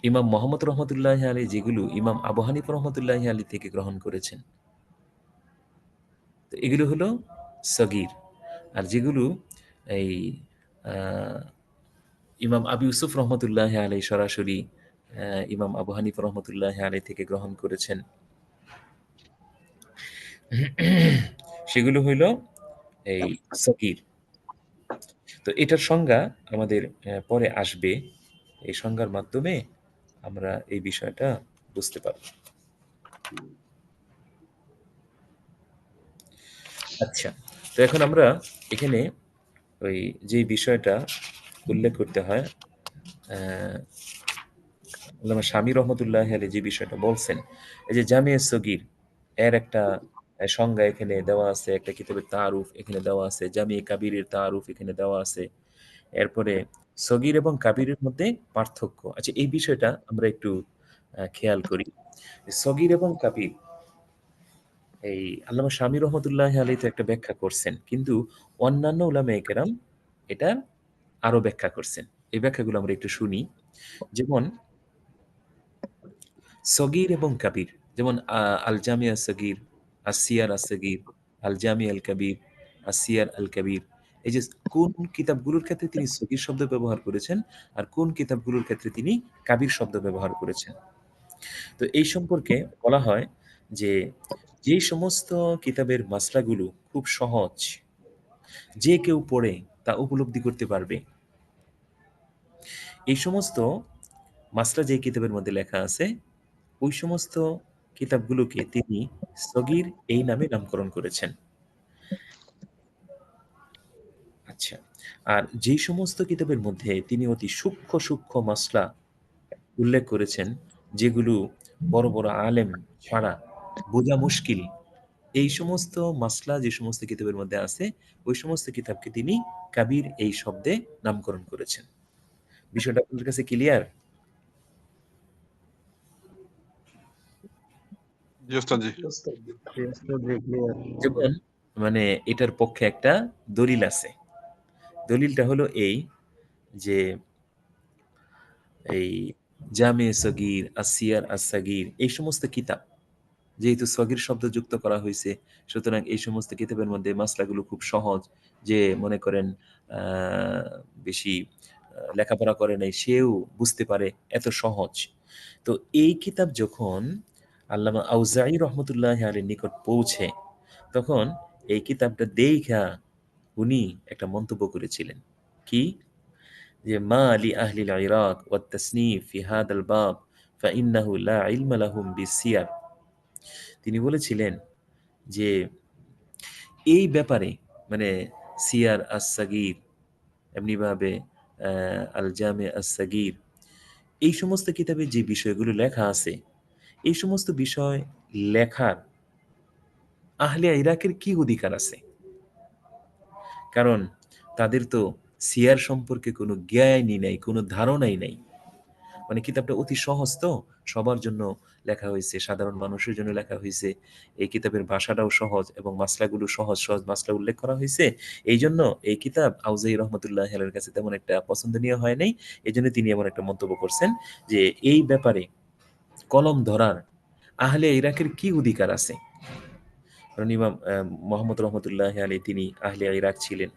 ইমাম মোহাম্মদ রহমতুল্লাহ আলী যেগুলো ইমাম আবু হানিফা রহমতুল্লাহ আলী থেকে গ্রহণ করেছেন, তো এগুলো হলো সগীর। আর যেগুলো এই ইমাম আবু ইউসুফ রহমতুল্লাহ আলী সরাসরি ইমাম আবু হানিফা রহমতুল্লাহ আলী থেকে গ্রহণ করেছেন, সেগুলো হইল এই সগীর। তো এটার সংজ্ঞা আমাদের পরে আসবে, এই সংজ্ঞার মাধ্যমে আমরা এই বিষয়টা বুঝতে পারব। আচ্ছা, তো এখন আমরা এখানে ওই যে বিষয়টা উল্লেখ করতে হয়, আল্লামা শামী রহমতুল্লাহ আলী যে বিষয়টা বলছেন, এই যে জামিয়া সগীর এর একটা সংজ্ঞা এখানে দেওয়া আছে, একটা কিতাবের তারুফ এখানে দেওয়া আছে, জামিয়া কাবীরের তারুফ এখানে দেওয়া আছে, এরপরে সগীর এবং কাবীরের মধ্যে পার্থক্য। আচ্ছা, এই বিষয়টা আমরা একটু খেয়াল করি। সগীর এবং কাবীর এই আল্লামা শামী রহমতুল্লাহ আলী তো একটা ব্যাখ্যা করছেন, কিন্তু অন্যান্য উলামায়ে কেরাম এটা আরো ব্যাখ্যা করছেন। এই ব্যাখ্যাগুলো আমরা একটু শুনি। যেমন সগীর এবং কাবীর, যেমন আল জামিয়া সগীর, আসিয়ার আসগীর, আল জামিয়া আল কাবীর, আসিয়ার আল কাবীর, এই যে কোন কিতাবগুলোর ক্ষেত্রে তিনি সগীর শব্দ ব্যবহার করেছেন আর কোন কিতাবগুলোর ক্ষেত্রে তিনি কাবীর শব্দ ব্যবহার করেছেন। তো এই সম্পর্কে বলা হয় যে যে সমস্ত কিতাবের মাসলাগুলো খুব সহজ, যে কেউ পড়ে তা উপলব্ধি করতে পারবে, এই সমস্ত মাসলা যে কিতাবের মধ্যে লেখা আছে ওই সমস্ত কিতাবগুলোকে তিনি সগীর এই নামে নামকরণ করেছেন। আচ্ছা, আর যে সমস্ত কিতাবের মধ্যে তিনি অতি সূক্ষ্ম সূক্ষ্ম মাসলা উল্লেখ করেছেন, যেগুলো বড় বড় আলেম ছাড়া বোঝা মুশকিল, এই সমস্ত মাসলা যে সমস্ত কিতাবের মধ্যে আছে ওই সমস্ত কিতাবকে তিনি কাবীর এই শব্দে নামকরণ করেছেন। বিষয়টা আপনাদের কাছে ক্লিয়ার? যেমন মানে এটার পক্ষে একটা দলিল আছে। দলিলটা হলো এই যে এই জামে সগীর, আসিয়ার আসসাগীর এই সমস্ত কিতাব যেহেতু সগীর শব্দ যুক্ত করা হয়েছে, সুতরাং এই সমস্ত কিতাবের মধ্যে মাসলাগুলো খুব সহজ, যে মনে করেন বেশি লেখাপড়া করে নাই সেও বুঝতে পারে, এত সহজ। তো এই কিতাব যখন আল্লামা আউজাঈ রহমতুল্লাহ আলীর নিকট পৌঁছে, তখন এই কিতাবটা দেখা উনি একটা মন্তব্য করেছিলেন কি, যে মা লি আহলিল ইরাক ওয়াত তাসনিফ ফি হাদাল বাব ফাইন্নাহু লা ইলমা লাহুম বিসিয়ার। তিনি বলেছিলেন যে এই ব্যাপারে মানে সিয়ার আস-সাগীর, এমনিভাবে আল জামে আস-সাগীর, এই সমস্ত কিতাবে যে বিষয়গুলো লেখা আছে, এই সমস্ত বিষয় লেখার আহলে ইরাকের কি অধিকার আছে? কারণ তাদের তো সিয়ার সম্পর্কে কোনো জ্ঞানই নাই, কোনো ধারণাই নাই। মানে কিতাবটা অতি সহজ তো, সবার জন্য লেখা হয়েছে, সাধারণ মানুষের জন্য লেখা হয়েছে। এই কিতাবের ভাষাটাও সহজ এবং মাসলাগুলো সহজ সহজ মাসলা উল্লেখ করা হয়েছে। এই জন্য এই কিতাব আউজাই রহমতুল্লাহ আলাইহির কাছে তেমন একটা পছন্দনীয় হয় নাই। এই জন্য তিনি এমন একটা মন্তব্য করছেন যে এই ব্যাপারে কলম ধরার আহলে ইরাকের কি অধিকার আছে? কারণ ইমাম মোহাম্মদ রহমতুল্লাহ আলী তিনি আহলে ইরাক ছিলেন।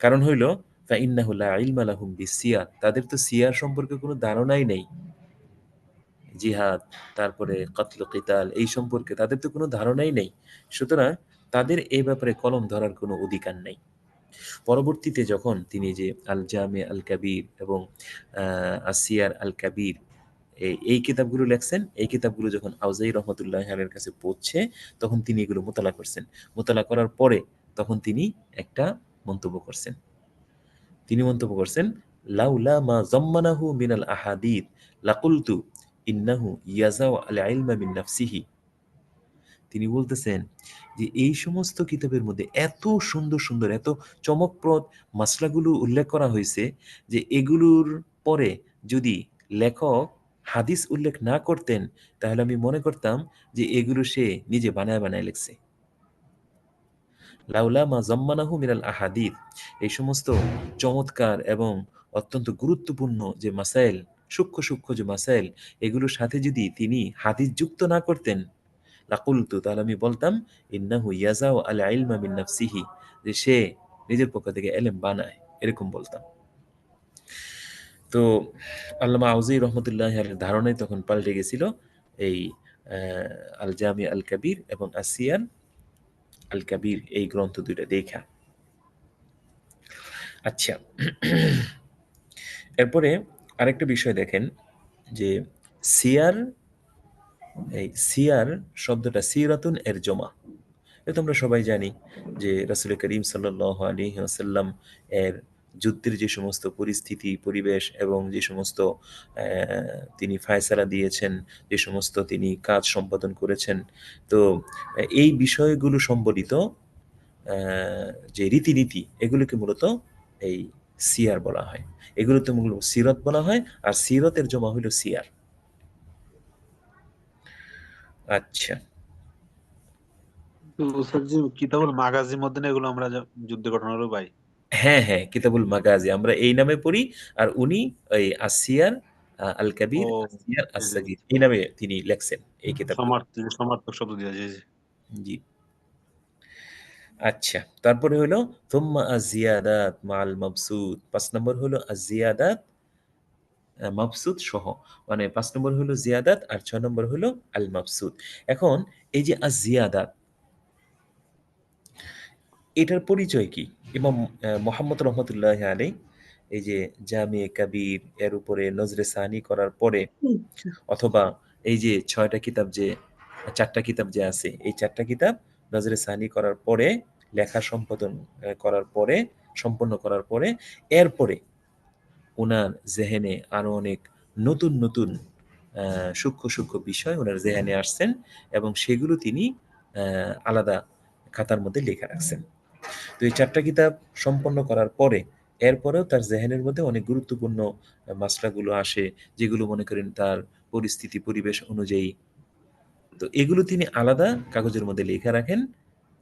কারণ হইল ফাইন্নাহু লা ইলমা লাহুম বিসিয়ার, তাদের তো সিয়ার সম্পর্কে কোনো ধারণাই নেই। জিহাদ, তারপরে কতল কিতাল, এই সম্পর্কে তাদের তো কোনো ধারণাই নেই। সুতরাং তাদের এই ব্যাপারে কলম ধরার কোনো অধিকার নেই। পরবর্তীতে যখন তিনি যে আল জামে আল কাবির এবং আসিয়ার আল কাবির এই কিতাবগুলো লেখছেন, এই কিতাবগুলো যখন আউজাই রহমতুল্লাহ আলের কাছে পৌঁছে, তখন তিনি এগুলো মোতালা করছেন। মোতালা করার পরে তখন তিনি একটা মন্তব্য করছেন। তিনি মন্তব্য করছেন, লাউলা মা জম্মানাহু মিনাল আহাদিদ লাকুলতু ইন্নাহু ইয়াজাউ আল ইলমা মিন নাফসিহি। তিনি বলতেছেন যে এই সমস্ত কিতাবের মধ্যে এত সুন্দর সুন্দর, এত চমকপ্রদ মাসলাগুলো উল্লেখ করা হয়েছে যে এগুলোর পরে যদি লেখক হাদিস উল্লেখ না করতেন, তাহলে আমি মনে করতাম যে এগুলো সে নিজে বানায় বানায় লিখছে। লাউলা মা জম্মানাহু মিনাল আহাদিদ, এই সমস্ত চমৎকার এবং অত্যন্ত গুরুত্বপূর্ণ যে মাসাইল, সূক্ষ্ম সূক্ষ্ম যে মাসাইল, এগুলোর সাথে যদি তিনি হাদিস যুক্ত না করতেন, লাকুলতু, তাহলে আমি বলতাম ইন্নাহু ইয়াজাউ আল ইলমা মিন নাফসিহি, যে সে নিজের পক্ষ থেকে এলেম বানায়, এরকম বলতাম। তো আল্লামা আউজাই রহমতুল্লাহ আলাইহির ধারণাই তখন পাল্টে গেছিল এই আল জামি আল কাবির এবং আসিয়ান আল কাবির এই গ্রন্থ দুইটা দেখা। আচ্ছা, এরপরে আরেকটা বিষয় দেখেন যে সিয়ার, এই সিয়ার শব্দটা সিরাতুন এর জমা। এটা আমরা সবাই জানি যে রাসূল করিম সাল্লাল্লাহু আলাইহি ওয়াসাল্লাম এর যুদ্ধের যে সমস্ত পরিস্থিতি, পরিবেশ এবং যে সমস্ত তিনি ফায়সালা দিয়েছেন, যে সমস্ত তিনি কাজ সম্পাদন করেছেন, তো এই বিষয়গুলো সম্বলিত যে রীতিনীতি, এগুলোকে মূলত এই সিয়ার বলা হয়। এগুলোতে মূলত সিরত বলা হয়, আর সিরতের জমা হইল সিয়ার। আচ্ছা, তো স্যার যে কিতাবুল মাগাজির মধ্যে না এগুলো আমরা যুদ্ধ ঘটনারও পাই। হ্যাঁ হ্যাঁ, কিতাবুল মাগাজি আমরা এই নামে পড়ি, আর উনি ওই আসিয়ার আল ও কাবির, আসিয়ার জি জি আস-সাগীর এই নামে তিনি লেখছেন এই কিতাবগুলো। সমার্থক শব্দ দিয়ে জি জি। জি। আচ্ছা, তারপরে হলো থুম্মা আজ-জিয়াদাত মা'আল মাবসুত, ৫ নম্বর হলো আজ-জিয়াদাত মাবসুত সহ, মানে ৫ নম্বর হলো জিয়াদাত আর ৬ নম্বর হলো আল মাবসুত। এখন এই যে আজ-জিয়াদাত, এটার পরিচয় কি? ইমাম মুহাম্মদ রহমতুল্লাহ আলাইহি এই যে জামে কাবির এর উপরে নজরে সানি করার পরে, অথবা এই যে ৬টা কিতাব যে ৪টা কিতাব যে আছে, এই ৪টা কিতাব নজরে সানি করার পরে, লেখা সম্পাদন করার পরে, সম্পন্ন করার পরে, এরপরে উনার জেহেনে আরো অনেক নতুন নতুন সূক্ষ্ম সূক্ষ্ম বিষয় উনার জেহেনে আসছেন এবং সেগুলো তিনি আলাদা খাতার মধ্যে লিখে রাখছেন। তো এই ৪টা কিতাব সম্পন্ন করার পরে, এরপরেও তার জেহেনের মধ্যে অনেক গুরুত্বপূর্ণ মাসলাগুলো আসে, যেগুলো মনে করেন তার পরিস্থিতি পরিবেশ অনুযায়ী, তো এগুলো তিনি আলাদা কাগজের মধ্যে লিখে রাখেন।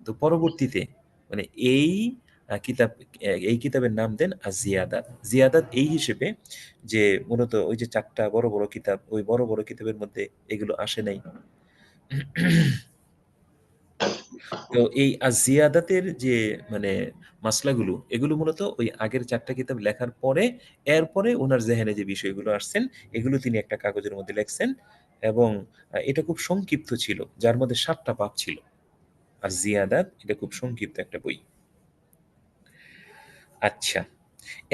তো পরবর্তীতে মানে এই কিতাবের নাম দেন আজ-জিয়াদাত। জিয়াদাত এই হিসেবে যে মূলত ওই যে ৪টা বড় বড় কিতাব, ওই বড় বড় কিতাবের মধ্যে এগুলো আসে নাই। তো এই আজ-জিয়াদাতের যে মানে মাসলাগুলো, এগুলো মূলত ওই আগের ৪টা কিতাব লেখার পরে, এরপরে উনার জেহেনে যে বিষয়গুলো আসছেন, এগুলো তিনি একটা কাগজের মধ্যে লেখছেন এবং এটা খুব সংক্ষিপ্ত ছিল, যার মধ্যে ৭টা বাব ছিল। আজ-জিয়াদাত এটা খুব সংক্ষিপ্ত একটা বই। আচ্ছা,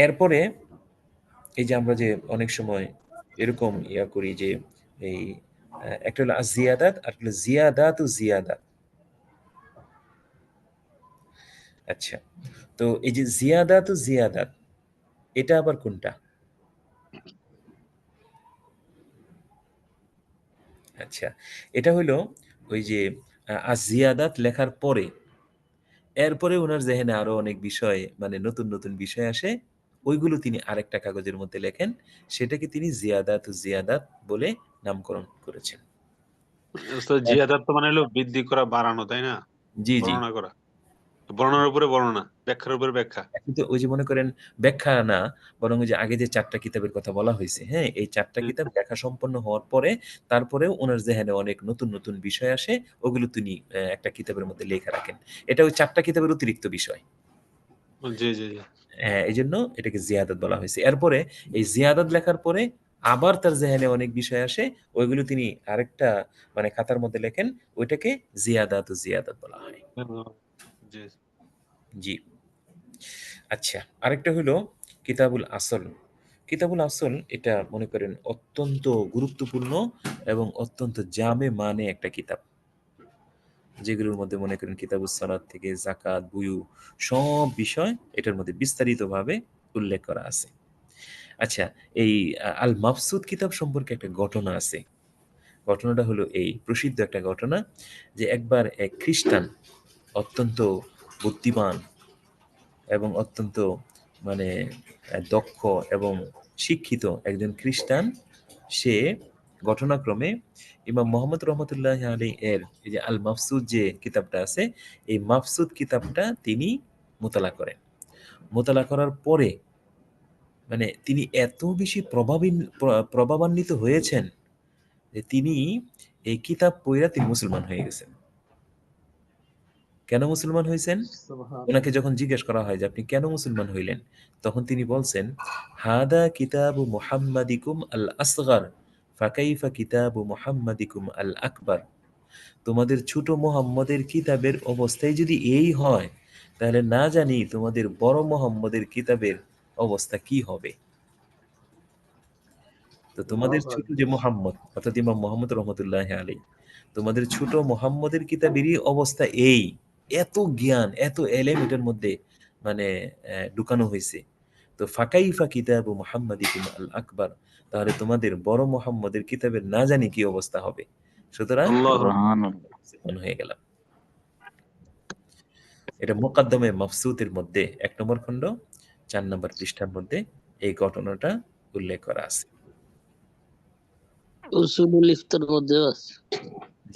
এরপরে এই যে আমরা যে অনেক সময় এরকম করি যে এই একটা হলো জিয়াদাত আর হলো জিয়াদাত ও জিয়াদাত। আচ্ছা, তো এই যে জিয়াদাত ও জিয়াদাত এটা আবার কোনটা? আচ্ছা, এটা হলো ওই যে জিয়াদাত লেখার পরে এরপরে ওনার জেহেনে আরো অনেক বিষয় মানে নতুন নতুন বিষয় আসে, ওইগুলো তিনি আরেকটা কাগজের মধ্যে লেখেন, সেটাকে তিনি জিয়াদাত ও জিয়াদাত বলে নামকরণ করেছেন। উস্তাদ জিয়াদাত তো মানে হলো বৃদ্ধি করা, বাড়ানো, তাই না? জি জি। বর্ণনা করা, বর্ণনার উপরে বর্ণনা, ব্যাখ্যার উপরে ব্যাখ্যা। কিন্তু ওই যে মনে করেন ব্যাখ্যা না, বরং ওই যে আগে যে ৪ টা কিতাবের কথা বলা হয়েছে, হ্যাঁ? এই ৪ টা কিতাব লেখা সম্পন্ন হওয়ার পরে তারপরেও উনার জেহেনে অনেক নতুন, নতুন বিষয় আসে, ওগুলো তিনি একটা কিতাবের মধ্যে লেখা রাখেন। এটা ওই ৪ টা কিতাবের অতিরিক্ত বিষয়। জি জি জি। হ্যাঁ, এজন্য এটাকে জিয়াদাত বলা হয়েছে। এরপরে এই জিয়াদাত লেখার পরে আবার তার জেহেনে অনেক বিষয় আসে, ওইগুলো তিনি আরেকটা মানে খাতার মধ্যে লেখেন, ওইটাকে জিয়াদাত ও জিয়াদাত বলা হয়। জি। জি। আচ্ছা, আরেকটা হলো কিতাবুল আসল। কিতাবুল আসল এটা মনে করেন অত্যন্ত গুরুত্বপূর্ণ এবং অত্যন্ত জামে মানে একটা কিতাব। যেগুলোর মধ্যে মনে করেন কিতাবুস সালাত থেকে যাকাত, বুয়ু সব বিষয় এটার মধ্যে বিস্তারিতভাবে উল্লেখ করা আছে। আচ্ছা, এই আল মাবসুদ কিতাব সম্পর্কে একটা ঘটনা আছে। ঘটনাটা হলো এই প্রসিদ্ধ একটা ঘটনা যে একবার এক খ্রিস্টান অত্যন্ত বুদ্ধিমান এবং অত্যন্ত মানে দক্ষ এবং শিক্ষিত একজন খ্রিস্টান, সে ঘটনাক্রমে ইমাম মোহাম্মদ রহমতুল্লাহ আলী এর এই যে আল মাফসুদ যে কিতাবটা আছে, এই মাফসুদ কিতাবটা তিনি মোতালা করেন। মোতালা করার পরে মানে তিনি এত বেশি প্রভাবান্বিত হয়েছেন যে তিনি এই কিতাব পইরা তিনি মুসলমান হয়ে গেছেন। কেন মুসলমান হয়েছেন? ওনাকে যখন জিজ্ঞেস করা হয় যে আপনি কেন মুসলমান হইলেন, তখন তিনি বলছেন হাদা কিতাবু মুহাম্মাদিকুম আল আসগর ফাকাইফা কিতাবু মুহাম্মাদিকুম আল আকবার। তোমাদের ছোট মুহাম্মদের কিতাবের অবস্থায় যদি এই হয়, তাহলে না জানি তোমাদের বড় মুহাম্মদের কিতাবের অবস্থা কি হবে। তো তোমাদের ছোট যে মুহাম্মদ অর্থাৎ ইমাম মোহাম্মদ রহমতুল্লাহ আলী, তোমাদের ছোট মুহাম্মদের কিতাবেরই অবস্থা এই, এত জ্ঞান এত এলেম এটার মধ্যে মানে ঢুকানো হয়েছে। তো ফাকাইফা কিতাবু মুহাম্মাদিকুম আল আকবার, তাহলে তোমাদের বড় মুহাম্মদের কিতাবের না জানি কি অবস্থা হবে। সুতরাং আল্লাহ সুবহানাল্লাহ। মুসলমান হয়ে গেলাম। এটা মুকাদ্দমে মাফসুদের মধ্যে ১ নম্বর খণ্ড ৪ নম্বর পৃষ্ঠার মধ্যে এই ঘটনাটা উল্লেখ করা আছে। উসুলুল ইফতার মধ্যেও আছে।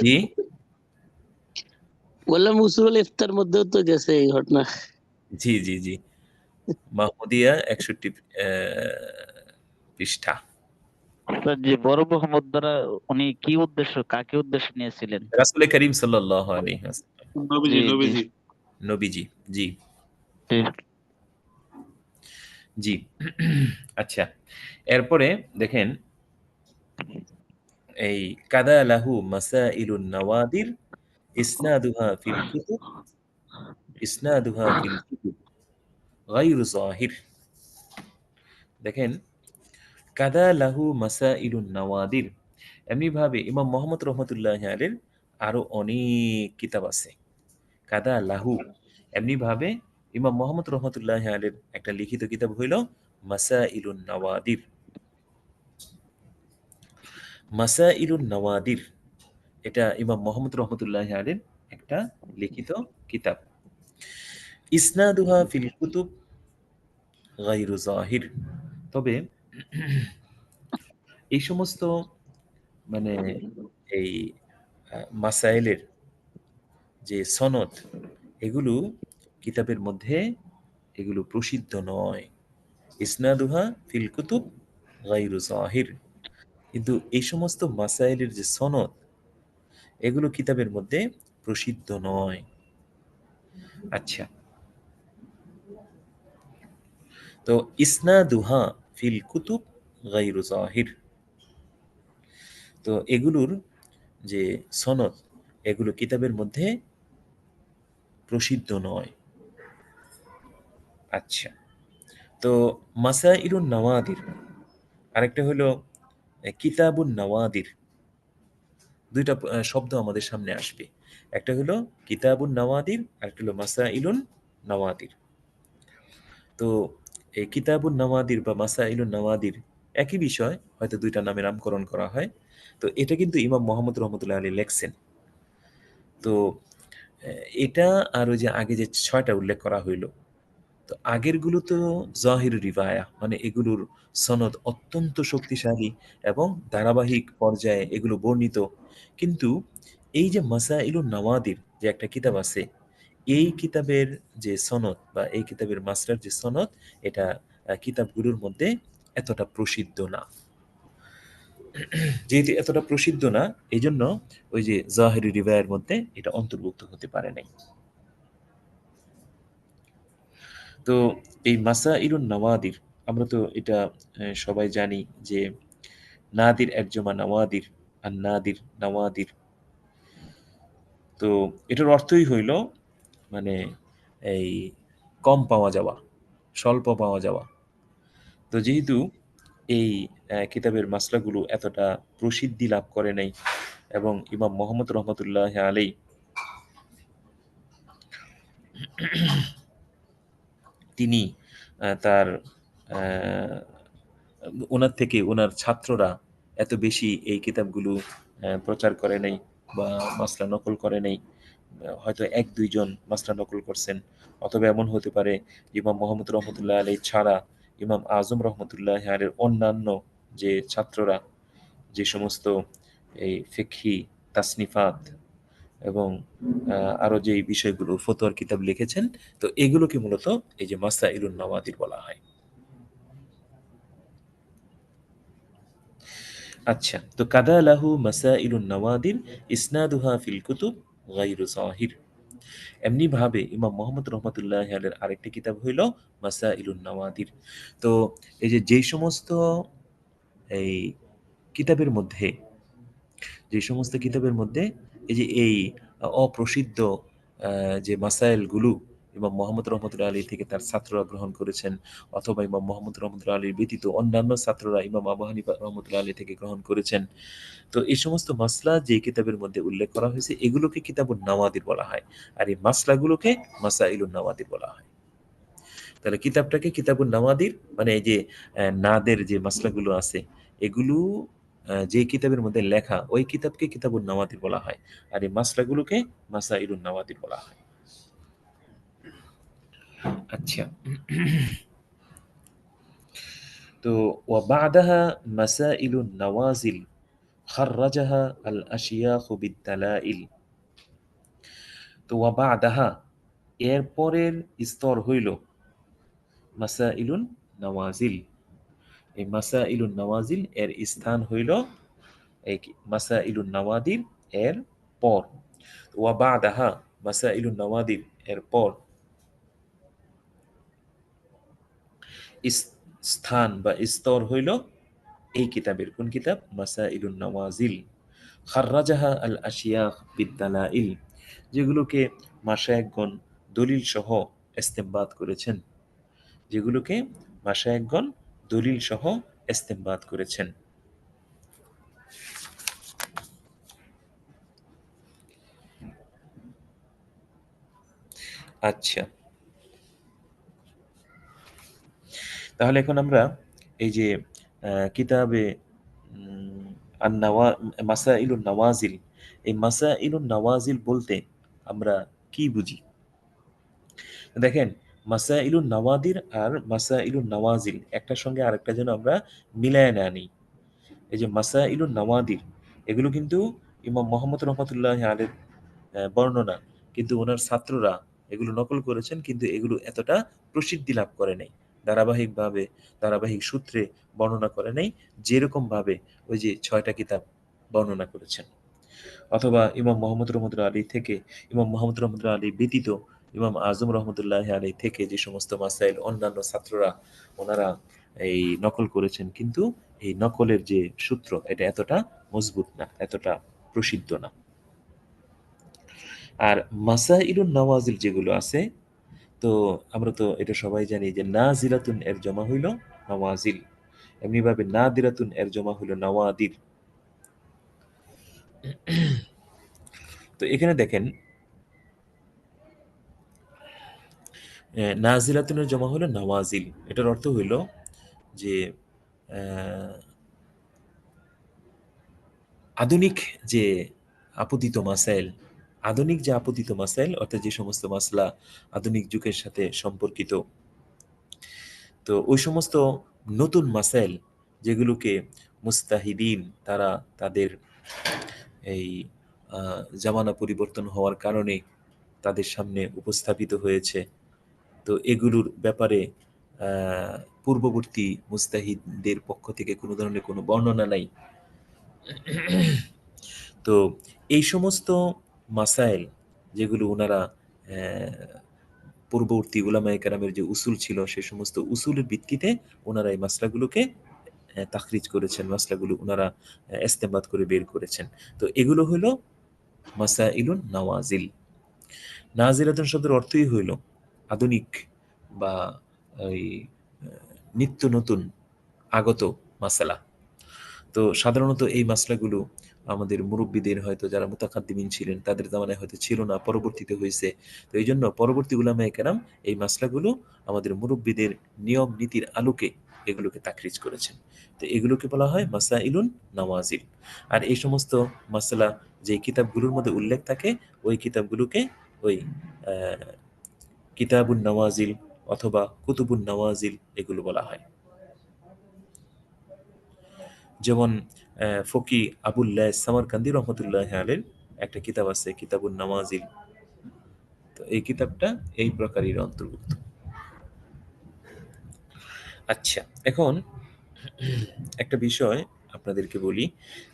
জি বললাম উসুলুল ইফতার মধ্যেও তো গেছে এই ঘটনা। জি জি জি মাহমুদিয়া ৬১ পৃষ্ঠা। তো যে বড় মোহাম্মদ দ্বারা উনি কি উদ্দেশ্য, কাকে উদ্দেশ্য নিয়েছিলেন? রাসূল করিম সাল্লাল্লাহু আলাইহি ওয়াসাল্লাম, নবীজি জি জি নবীজি। নবীজি। জি জি। জি। আচ্ছা, এরপরে দেখেন এই কাদা লাহু মাসাইলুন নাওয়াদির ইসনাদুহা ফিল কুতুব ইসনাদুহা ফিল কুতুব গায়রু যাহির। দেখেন কাদা লাহু মাসাইলুন নাওয়াদির, এমনিভাবে ইমাম মোহাম্মদ রহমতুল্লাহ আলাইহির আরো অনেক কিতাব আছে। কাদা লাহু এমনিভাবে ইমাম মোহাম্মদ রহমতুল্লাহ আলাইহির একটা লিখিত কিতাব হইল মাসাইলুন নাওয়াদির। মাসাইলুন নাওয়াদির এটা ইমাম মোহাম্মদ রহমতুল্লাহ আলাইহির একটা লিখিত কিতাব। ইসনাদুহা ফিল কুতুব গায়রু যাহির। তবে এই সমস্ত মানে এই মাসাইলের যে সনদ, এগুলো কিতাবের মধ্যে এগুলো প্রসিদ্ধ নয়। ইসনাদুহা ফিল কুতুব গায়রু যাহির। কিন্তু এই সমস্ত মাসাইলের যে সনদ, এগুলো কিতাবের মধ্যে প্রসিদ্ধ নয়। আচ্ছা, তো ইসনাদুহা ফিল কুতুব গায়রু যাহির, তো এগুলোর যে সনদ, এগুলো কিতাবের মধ্যে প্রসিদ্ধ নয়। আচ্ছা, তো মাসাইলুন নাওয়াদির আরেকটা হলো কিতাবুন নাওয়াদির। দুইটা শব্দ আমাদের সামনে আসবে। একটা হলো কিতাবুন নাওয়াদির, আর একটা হলো মাসাইলুন নাওয়াদির। তো এই কিতাবুন নাওয়াদির বা মাসাইলুন নাওয়াদির একই বিষয়, হয়তো দুইটা নামে নামকরণ করা হয়। তো এটা কিন্তু ইমাম মোহাম্মদ রহমতুল্লাহ আলী লেখছেন। তো এটা আর ওই যে আগে যে ৬টা উল্লেখ করা হইল, তো আগেরগুলো তো জাহির রিভায়া, মানে এগুলোর সনদ অত্যন্ত শক্তিশালী এবং ধারাবাহিক পর্যায়ে এগুলো বর্ণিত। কিন্তু এই যে মাসাইলুন নাওয়াদির যে একটা কিতাব আছে, এই কিতাবের যে সনদ বা এই কিতাবের মাসলার যে সনদ, এটা কিতাবগুলোর মধ্যে এতটা প্রসিদ্ধ না। যেহেতু এতটা প্রসিদ্ধ না, এই জন্য ওই যে জাহিরি রিভায়ের মধ্যে এটা অন্তর্ভুক্ত হতে পারে নাই। তো এই মাসাইলুন নাওয়াদির, আমরা তো এটা সবাই জানি যে নাদির একজমা নাওয়াদির, আর নাদির নাওয়াদির। তো এটার অর্থই হইল মানে এই কম পাওয়া যাওয়া, স্বল্প পাওয়া যাওয়া। তো যেহেতু এই কিতাবের মাসলাগুলো এতটা প্রসিদ্ধি লাভ করে নাই, এবং ইমাম মোহাম্মদ রহমতুল্লাহ আলাই তিনি তার ওনার থেকে ওনার ছাত্ররা এত বেশি এই কিতাবগুলো প্রচার করে নাই বা মাসলা নকল করে নাই। হয়তো ১-২ জন মাসলা নকল করছেন, অথবা এমন হতে পারে ইমাম মোহাম্মদ রহমতুল্লাহ আলাই ছাড়া ইমাম আজম রহমতুল্লাহ আলের অন্যান্য যে ছাত্ররা যে সমস্ত এই ফিকহি তাসনিফাত এবং আরো যে বিষয়গুলো ফতোয়ার কিতাব লিখেছেন, তো এগুলোকে মূলত এই যে মাসাইলুন নাওয়াদির বলা হয়। আচ্ছা, তো কাদা লাহু মাসাইলুন নাওয়াদির ইসনাদুহা ফিল কুতুব গায়রু যাহির। এমনি ভাবে ইমাম মোহাম্মদ রহমতুল্লাহ আলের আরেকটি কিতাব হইল মাসাইলুন নাওয়াদির। তো এই যে যেই সমস্ত এই কিতাবের মধ্যে, যে সমস্ত কিতাবের মধ্যে এই যে এই অপ্রসিদ্ধ যে মাসাইলগুলো ইমাম মোহাম্মদ রহমতুল্লাহ আলী থেকে তার ছাত্ররা গ্রহণ করেছেন, অথবা ইমাম মোহাম্মদ রহমতুল্লাহ আলীর ব্যতীত অন্যান্য ছাত্ররা ইমাম আবু হানিফা রহমতুল্লাহ আলী থেকে গ্রহণ করেছেন, তো এই সমস্ত মাসলা যে কিতাবের মধ্যে উল্লেখ করা হয়েছে এগুলোকে কিতাবুন নাওয়াদির বলা হয়, আর এই মাসলাগুলোকে মাসাইলুন নাওয়াদির বলা হয়। তাহলে কিতাবটাকে কিতাবুন নাওয়াদির মানে এই যে নাদের যে মাসলাগুলো আছে এগুলো যে কিতাবের মধ্যে লেখা, ওই কিতাবকে কিতাবুন নাওয়াদির বলা হয়, আর এই মাসলাগুলোকে মাসাইলুন নাওয়াদির বলা হয়। আচ্ছা, তো ওয়াবাদাহা মাসাইলুন নাওয়াজিল খাররাজাহা আল আশিয়াখ বিদ্দালাইল। তো ওয়াবাদাহা এর পরের স্তর হইল মাসাইলুন নাওয়াজিল। এই মাসাইলুন নাওয়াজিল এর স্থান হইল এই মাসাইলুন নাওয়াদির এর পর। ওয়াবাদাহা মাসাইলুন নাওয়াদির এর পর স্থান বা স্তর হইল এই কিতাবের, কোন কিতাব? মাসাইলুন নাওয়াজিল। খাররাজাহা আল আশিয়াখ বিদ্দালাইল, যেগুলোকে মাশায়েখগণ দলিল সহ ইস্তেমবাদ করেছেন, যেগুলোকে মাশায়েখগণ দলিল সহ ইস্তেমবাদ করেছেন। আচ্ছা, তাহলে এখন আমরা এই যে কিতাবে মাসাইলুন নাওয়াজিল, এই মাসাইলুন নাওয়াজিল বলতে আমরা কি বুঝি? দেখেন, মাসাইলুন নাওয়াদির আর মাসাইলুন নাওয়াজিল একটার সঙ্গে আরেকটা যেন আমরা মিলায় না নিই। এই যে মাসাইলুন নাওয়াদির এগুলো কিন্তু ইমাম মোহাম্মদ রহমতুল্লাহ আলের বর্ণনা, কিন্তু ওনার ছাত্ররা এগুলো নকল করেছেন, কিন্তু এগুলো এতটা প্রসিদ্ধি লাভ করে নাই, ধারাবাহিকভাবে ধারাবাহিক সূত্রে বর্ণনা করে নাই, যেরকম ভাবে ওই যে 6টা কিতাব বর্ণনা করেছেন। অথবা ইমাম মোহাম্মদ রহমতুল্লাহ আলী থেকে, ইমাম মোহাম্মদ রহমতুল্লাহ আলী ব্যতীত ইমাম আজম রহমতুল্লাহ আলী থেকে যে সমস্ত মাসাইল অন্যান্য ছাত্ররা ওনারা এই নকল করেছেন, কিন্তু এই নকলের যে সূত্র এটা এতটা মজবুত না, এতটা প্রসিদ্ধ না। আর মাসাইলুন নাওয়াজিল যেগুলো আছে, তো আমরা তো এটা সবাই জানি যে নাজিলাতুন এর জমা হইল নাওয়াজিল, এমনিভাবে নাদিরাতুন এর জমা হইল নাওয়াদির। তো এখানে দেখেন নাজিলাতুনের জমা হলো নওয়াজিল। এটার অর্থ হইল যে আহ, আধুনিক যে আপতিত মাসাইল, আধুনিক যে আপতিত মাসাইল অর্থাৎ যে সমস্ত মাসলা আধুনিক যুগের সাথে সম্পর্কিত, তো ওই সমস্ত নতুন মাসাইল যেগুলোকে মুস্তাহিদিন তারা তাদের এই জামানা পরিবর্তন হওয়ার কারণে তাদের সামনে উপস্থাপিত হয়েছে, তো এগুলোর ব্যাপারে পূর্ববর্তী মুস্তাহিদদের পক্ষ থেকে কোনো ধরনের কোনো বর্ণনা নাই। তো এই সমস্ত মাসাইল যেগুলো ওনারা পূর্ববর্তী উলামায়ে কেরামের যে উসুল ছিল সে সমস্ত উসুলের ভিত্তিতে ওনারা এই মাসলাগুলোকে তাখরিজ করেছেন, মাসলাগুলো ওনারা ইস্তেমবাত করে বের করেছেন। তো এগুলো হলো মাসাইলুন নওয়াজিল। নাজিলাতুন শব্দের অর্থই হইল আধুনিক বা ওই নিত্য নতুন আগত মাসালা। তো সাধারণত এই মাসলাগুলো আমাদের মুরব্বীদের হয়তো যারা মুতাকাদ্দিমিন ছিলেন তাদের জামানায় হয়তো ছিল না, পরবর্তীতে হয়েছে। তো এই জন্য পরবর্তী উলামায়ে কেরাম এই মাসলাগুলো আমাদের মুরব্বীদের নিয়ম নীতির আলোকে এগুলোকে তাকরিজ করেছেন। তো এগুলোকে বলা হয় মাসাইলুন নওয়াজিল। আর এই সমস্ত মাসলা যে কিতাবগুলোর মধ্যে উল্লেখ থাকে ওই কিতাবগুলোকে ওই কিতাবুন নওয়াজিল অথবা কুতুবুন নওয়াজিল এগুলো বলা হয়। যেমন ফকি আবুল্লাহ সামারকান্দি রহমতুল্লাহ আলের একটা কিতাব আছে কিতাবুন নওয়াজিল। তো এই কিতাবটা এই প্রকারের অন্তর্ভুক্ত। আচ্ছা, এখন একটা বিষয় আপনাদেরকে বলি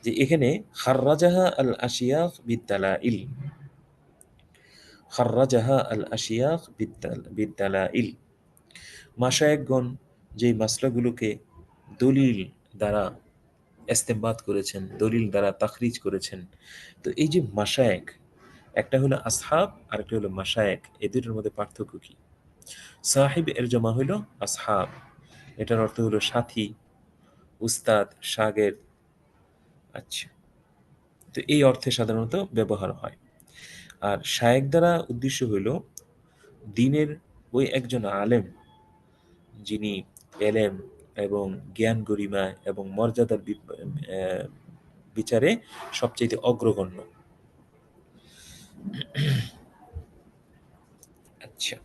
যে এখানে খাররাজাহা আল আশিয়াখ বিদ্দালাইল, খাররাজাহা আল আশিয়াখ বিদ্দালাইল, মাশায়েখগণ যেই মাসলাগুলোকে দলিল দ্বারা ইস্তেমবাত করেছেন, দলিল দ্বারা তাখরিজ করেছেন। তো এই যে মাশায়েখ, একটা হলো আসহাব আর একটা হলো মাশায়েখ, এই দুটোর মধ্যে পার্থক্য কি? সাহিব এর জমা হলো আসহাব, এটার অর্থ হলো সাথী, উস্তাদ, শাগির্দ। আচ্ছা, তো এই অর্থে সাধারণত ব্যবহার হয়। আর শায়েখ দ্বারা উদ্দেশ্য হইল দ্বীনের ওই একজন আলেম যিনি এলেম এবং জ্ঞান গরিমা এবং মর্যাদার বিচারে সবচেয়ে অগ্রগণ্য। আচ্ছা,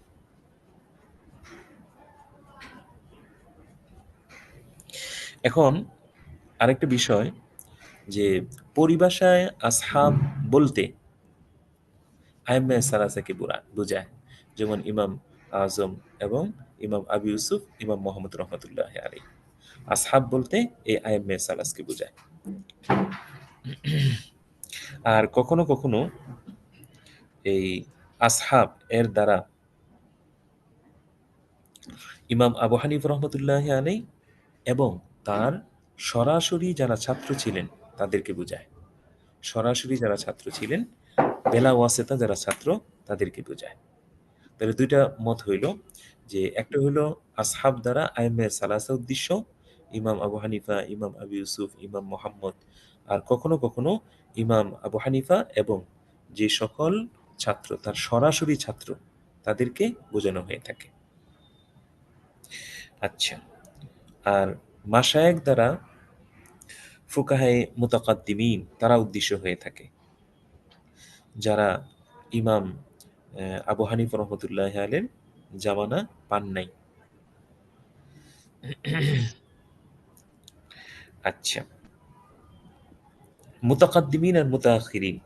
এখন আরেকটা বিষয় যে পরিভাষায় আসহাব বলতে আইম্মে সালাসাকে বোঝায়, যেমন ইমাম আজম এবং ইমাম আবু ইউসুফ, ইমাম মোহাম্মদ রহমতুল্লাহ আলাইহি। আসহাব বলতে এই আইম্মে সালাসকে বোঝায়। আর কখনো কখনো এই আসহাব এর দ্বারা ইমাম আবু হানিফা রহমতুল্লাহ আলাইহি এবং তার সরাসরি যারা ছাত্র ছিলেন তাদেরকে বোঝায়। সরাসরি যারা ছাত্র ছিলেন, বেলা ওয়াসেতা যারা ছাত্র তাদেরকে বোঝায়। তাহলে দুইটা মত হইল যে একটা হইলো আসহাব দ্বারা আইম্মে সালাসা উদ্দেশ্য, ইমাম আবু হানিফা, ইমাম আবু ইউসুফ, ইমাম মোহাম্মদ। আর কখনো কখনো ইমাম আবু হানিফা এবং যে সকল ছাত্র তার সরাসরি ছাত্র তাদেরকে বোঝানো হয়ে থাকে। আচ্ছা, আর মাশায়েখ দ্বারা ফুকাহায়ে মুতাকাদ্দিমিন তারা উদ্দেশ্য হয়ে থাকে, যারা ইমাম আবু হানিফা রহমতুল্লাহ আলাইহির জামানা পান নাই। আচ্ছা, মুতাকাদ্দিমিন আর মুতাআখিরিন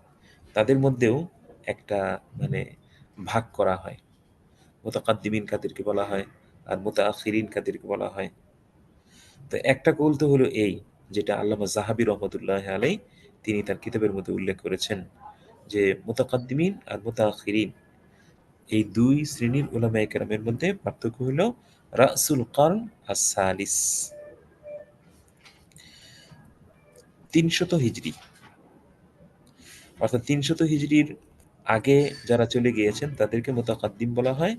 তাদের মধ্যেও একটা মানে ভাগ করা হয়। মুতাকাদ্দিমিন কাদেরকে বলা হয় আর মুতাআখিরিন কাদেরকে বলা হয়। তো একটা কৌল তো হলো এই, যেটা আল্লামা যাহাবী রহমতুল্লাহ আলাইহি তিনি তার কিতাবের মধ্যে উল্লেখ করেছেন যে মুতাকাদ্দিমিন আর মুতাআখিরিন এই দুই শ্রেণীর উলামায়ে কেরামের মধ্যে পার্থক্য হলো রাসুল কারন আস-সালিস, 300 হিজরি, অর্থাৎ 300 হিজরির আগে যারা চলে গিয়েছেন তাদেরকে মুতাকাদ্দিম বলা হয়,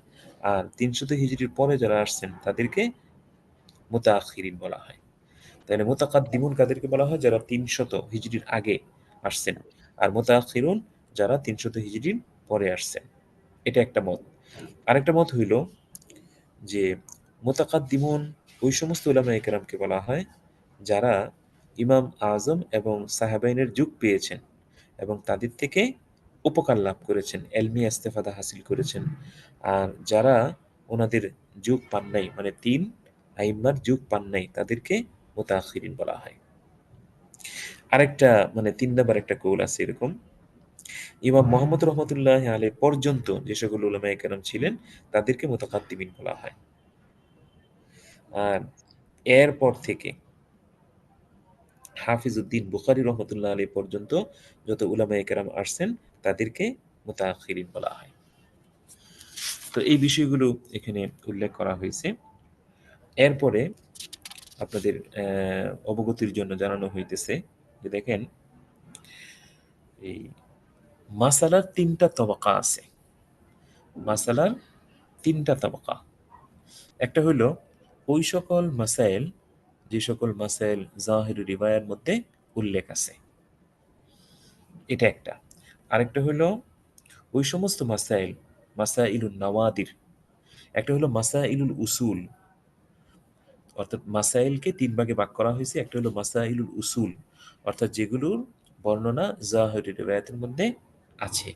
আর 300 হিজরির পরে যারা আসছেন তাদেরকে মুতাআখিরিন বলা হয়। তাহলে মুতাকাদ্দিমুন কাদেরকে বলা হয়? যারা 300 হিজরির আগে আসছেন। আর মুতাআখিরুন যারা 300 হিজরির পরে আসছেন। এটা একটা মত। আরেকটা মত হইল যে মুতাকাদ্দিমুন ওই সমস্ত উলামায়ে কেরামকে বলা হয় যারা ইমাম আজম এবং সাহাবাইনের যুগ পেয়েছেন এবং তাদের থেকে উপকার লাভ করেছেন, এলমি ইস্তেফাদা হাসিল করেছেন। আর যারা ওনাদের যুগ পান নাই, মানে 3 আইম্মার যুগ পান নাই, তাদেরকে মুতাআখিরিন বলা হয়। আরেকটা মানে 3 নাম্বার একটা কৌল আছে এরকম, ইমাম মুহাম্মদ রহমতুল্লাহ আলাইহি পর্যন্ত যে সকল উলামায়ে কেরাম ছিলেন তাদেরকে মুতাকাদ্দিমিন বলা হয়। আর এরপর থেকে হাফিজউদ্দিন বুখারী রহমতুল্লাহ আলাইহি পর্যন্ত যত উলামায়ে কেরাম আসছেন তাদেরকে মুতাআখিরিন বলা হয়। তো এই বিষয়গুলো এখানে উল্লেখ করা হয়েছে। এরপরে আপনাদের অবগতির জন্য জানানো হইতেছে যে দেখেন এই মাসালার 3টা তবকা আছে। মাসালার 3টা তবকা। একটা হলো ওই সকল মাসাইল যে সকল মাসাইল জাহির রিওয়ায়ার মধ্যে উল্লেখ আছে, এটা একটা। আরেকটা হলো ওই সমস্ত মাসাইল মাসাইলুন নাওয়াদির। একটা হলো মাসাইলুল উসুল, অর্থাৎ মাসাইলকে 3 ভাগে ভাগ করা হয়েছে। একটা হলো মাসাইলুল উসুল, অর্থাৎ যেগুলোর বর্ণনা জাহির রিওয়ায়াতের মধ্যে আছে।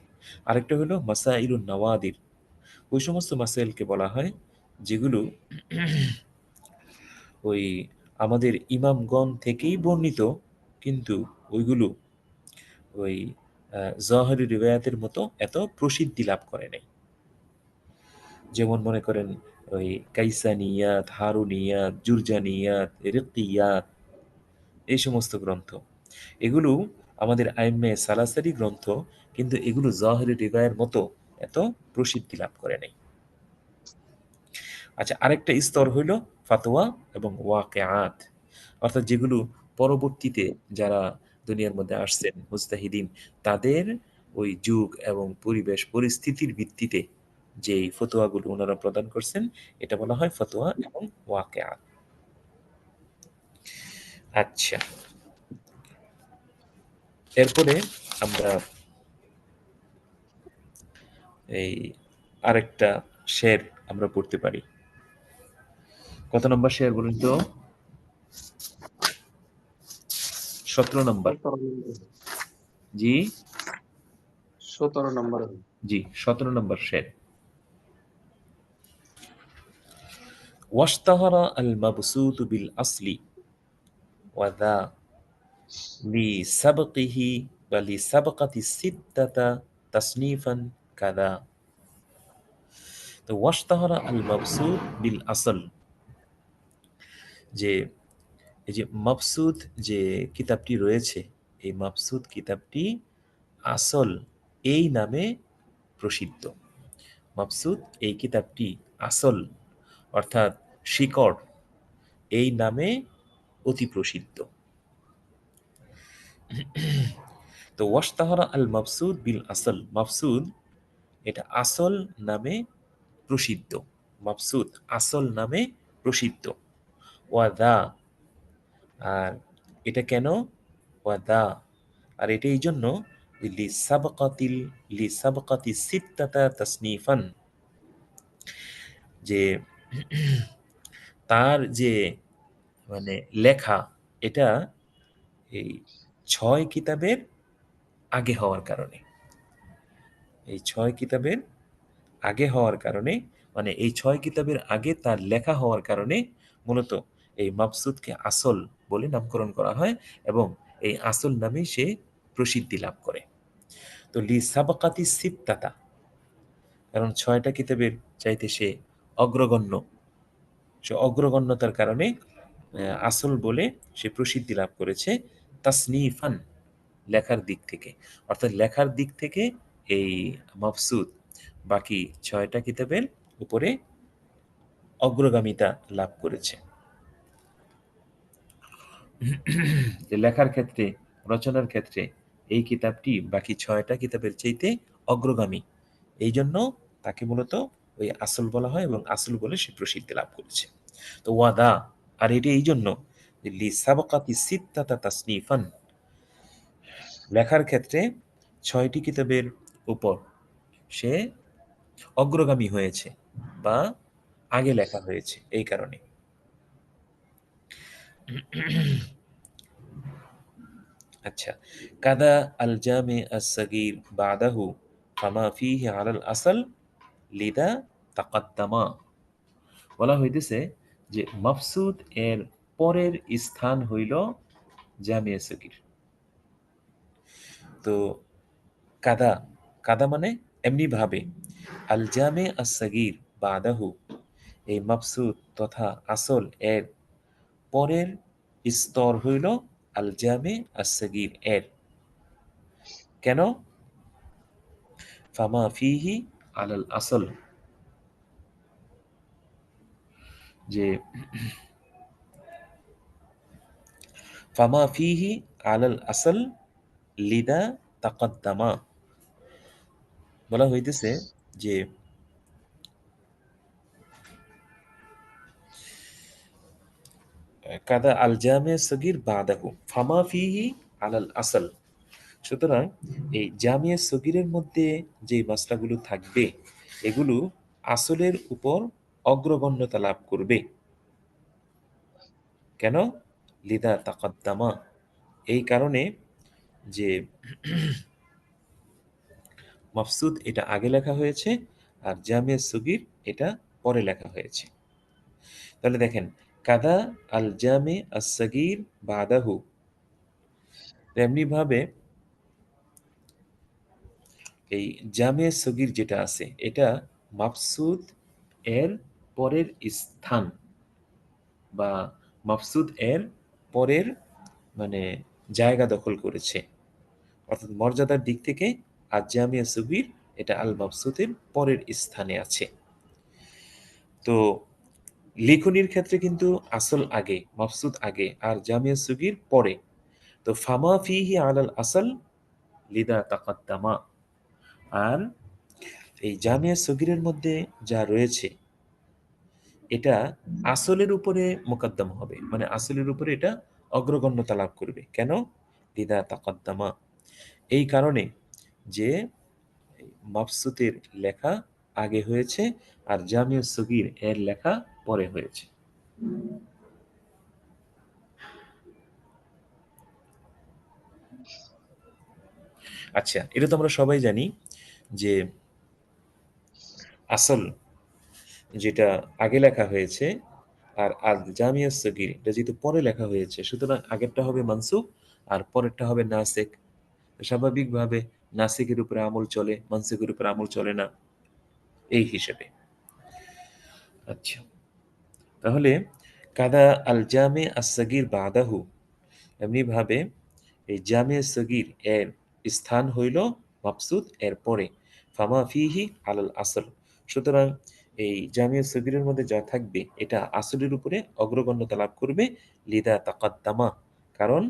আরেকটা হলো মাসাইলুন নাওয়াদির, ওই সমস্ত মাসাইলকে বলা হয় যেগুলো ওই আমাদের ইমামগণ থেকেই বর্ণিত, কিন্তু ওইগুলো ওই জাহিরি রিওয়ায়াতের মতো এত প্রসিদ্ধি লাভ করে নাই। যেমন মনে করেন ওই কাইসানিয়াত, হারুনিয়াত, জুরজানিয়াত, রিকিয়াত, এই সমস্ত গ্রন্থ, এগুলো আমাদের আইম্মে সালাসারি গ্রন্থ, কিন্তু এগুলো জাহিরি রিওয়ায়ার মতো এত প্রসিদ্ধি লাভ করে নাই। আচ্ছা, আরেকটা স্তর হইল ফাতোয়া এবং ওয়াকিআত, অর্থাৎ যেগুলো পরবর্তীতে যারা দুনিয়ার মধ্যে আসছেন মুজতাহিদিন, তাদের ওই যুগ এবং পরিবেশ পরিস্থিতির ভিত্তিতে যেই ফতোয়াগুলো ওনারা প্রদান করছেন, এটা বলা হয় ফতোয়া এবং ওয়াকিআত। আচ্ছা, এরপরে আমরা এই আরেকটা শের আমরা পড়তে পারি। কত নম্বর শের বলুন তো? 17 নম্বর। জি 17 নম্বর। জি 17 নম্বর শের। ওয়াশতাহারা আল মাবসুত বিল আসলি ওয়া দা লিসাবকিহি বা লিসাবকাতি সিত্তাতা তাসনিফান কাদা। তো ওয়াশতাহারা আল মাবসুত বিল আসল, যে এই যে মাবসুদ যে কিতাবটি রয়েছে, এই মাবসুদ কিতাবটি আসল এই নামে প্রসিদ্ধ। মাবসুদ এই কিতাবটি আসল অর্থাৎ শিকড় এই নামে অতি প্রসিদ্ধ। তো ওয়াশতাহারা আল মাবসুদ বিল আসল, মাবসুদ এটা আসল নামে প্রসিদ্ধ, মাবসুদ আসল নামে প্রসিদ্ধ। ওয়াদা, আর এটা কেন ওয়াদা, আর এটা এই জন্য লিসাবকাতি সিত্তাতা তাসনিফান, যে তার যে মানে লেখা এটা এই 6 কিতাবের আগে হওয়ার কারণে, এই 6 কিতাবের আগে হওয়ার কারণে, মানে এই 6 কিতাবের আগে তার লেখা হওয়ার কারণে মূলত এই মাবসুদকে আসল বলে নামকরণ করা হয় এবং এই আসল নামে সে প্রসিদ্ধি লাভ করে। তো লি সাবাকাতি সিত্তাতা, কারণ 6টা কিতাবের চাইতে সে অগ্রগণ্য, সে অগ্রগণ্যতার কারণে আসল বলে সে প্রসিদ্ধি লাভ করেছে। তাসনিফান, লেখার দিক থেকে, অর্থাৎ লেখার দিক থেকে এই মাবসুদ বাকি 6টা কিতাবের উপরে অগ্রগামিতা লাভ করেছে। যে লেখার ক্ষেত্রে, রচনার ক্ষেত্রে এই কিতাবটি বাকি 6টা কিতাবের চাইতে অগ্রগামী, এই জন্য তাকে মূলত ওই আসল বলা হয় এবং আসল বলে সে প্রসিদ্ধি লাভ করেছে। তো ওয়াদা, আর এটি এই জন্য লি সাবকাতি সিত্তাতা তাসনিফান, লেখার ক্ষেত্রে 6টি কিতাবের উপর সে অগ্রগামী হয়েছে বা আগে লেখা হয়েছে এই কারণে। আচ্ছা, কাদা আল জামে আস-সগীর বাদাহু ফামা ফিহি আলাল আসল লিদা তাকাদ্দামা। বলা হইতেছে যে মাফসুদ এর পরের স্থান হইল জামে সগীর। তো কাদা, কাদা মানে এমনি ভাবে, আল জামে আস-সগীর বাদাহু এই মাফসুদ তথা আসল এর পরের স্তর হইল আল জামে আস-সগীর এর। কেন? ফামা ফিহি আলাল আসল, যে ফামা ফিহি আলাল আসল লিদা তাকাদ্দামা। বলা হইতেছে যে কাদা আল জামে সগীর বাদাহু ফামা ফিহি আলাল আসল। সুতরাং এই জামিয়া সগীরের মধ্যে যে মাসলাগুলো থাকবে এগুলো আসলের উপর অগ্রগণ্যতা লাভ করবে। কেন? লিদা তাকাদ্দামা, এই কারণে যে মাফসুদ এটা আগে লেখা হয়েছে আর জামিয়া সগীর এটা পরে লেখা হয়েছে। তাহলে দেখেন, কাদা আল জামে আস-সগীর বাদাহু, তেমনি ভাবে এই জামিয়া সগীর যেটা আছে এটা মাফসুদ এর পরের স্থান বা মাফসুদ এর পরের মানে জায়গা দখল করেছে, অর্থাৎ মর্যাদার দিক থেকে আর জামিয়া সগীর এটা আল মাফসুদের পরের স্থানে আছে। তো লিখনির ক্ষেত্রে কিন্তু আসল আগে, মাফসুদ আগে আর জামিয়া সগীর পরে। তো ফামা ফিহি আলাল আসল লিদা তাকাদ্দামা। আর এই জামিয়া সগীরের মধ্যে যা রয়েছে এটা আসলের উপরে মোকদ্দম হবে, মানে আসলের উপরে এটা অগ্রগণ্যতা লাভ করবে। কেন? লিদা তাকাদ্দামা, এই কারণে যে মাফসুতের লেখা আগে হয়েছে আর জামিয়া সগীর এর লেখা পরে হয়েছে। আচ্ছা, এটা তো আমরা সবাই জানি যে আসল যেটা আগে লেখা হয়েছে আর আল জামিয়া সগীর এটা যেহেতু পরে লেখা হয়েছে, সুতরাং আগেরটা হবে মানসুখ আর পরেরটা হবে নাসেখ। স্বাভাবিকভাবে নাসিকের উপরে আমল চলে, মানসুখের উপরে আমল চলে না, এই হিসেবে। আচ্ছা, তাহলে কাদা আল জামে আস-সগীর বাদাহু, এমনি ভাবে এই জামে সগীর এর স্থান হইল মাফসুদ এর পরে, ফামা ফিহি আলাল আসল। সুতরাং এই জামিয়া সগীরের মধ্যে যা থাকবে এটা আসলের উপরে অগ্রগণ্যতা লাভ করবে, লিদা তাকাদ্দামা, কারণ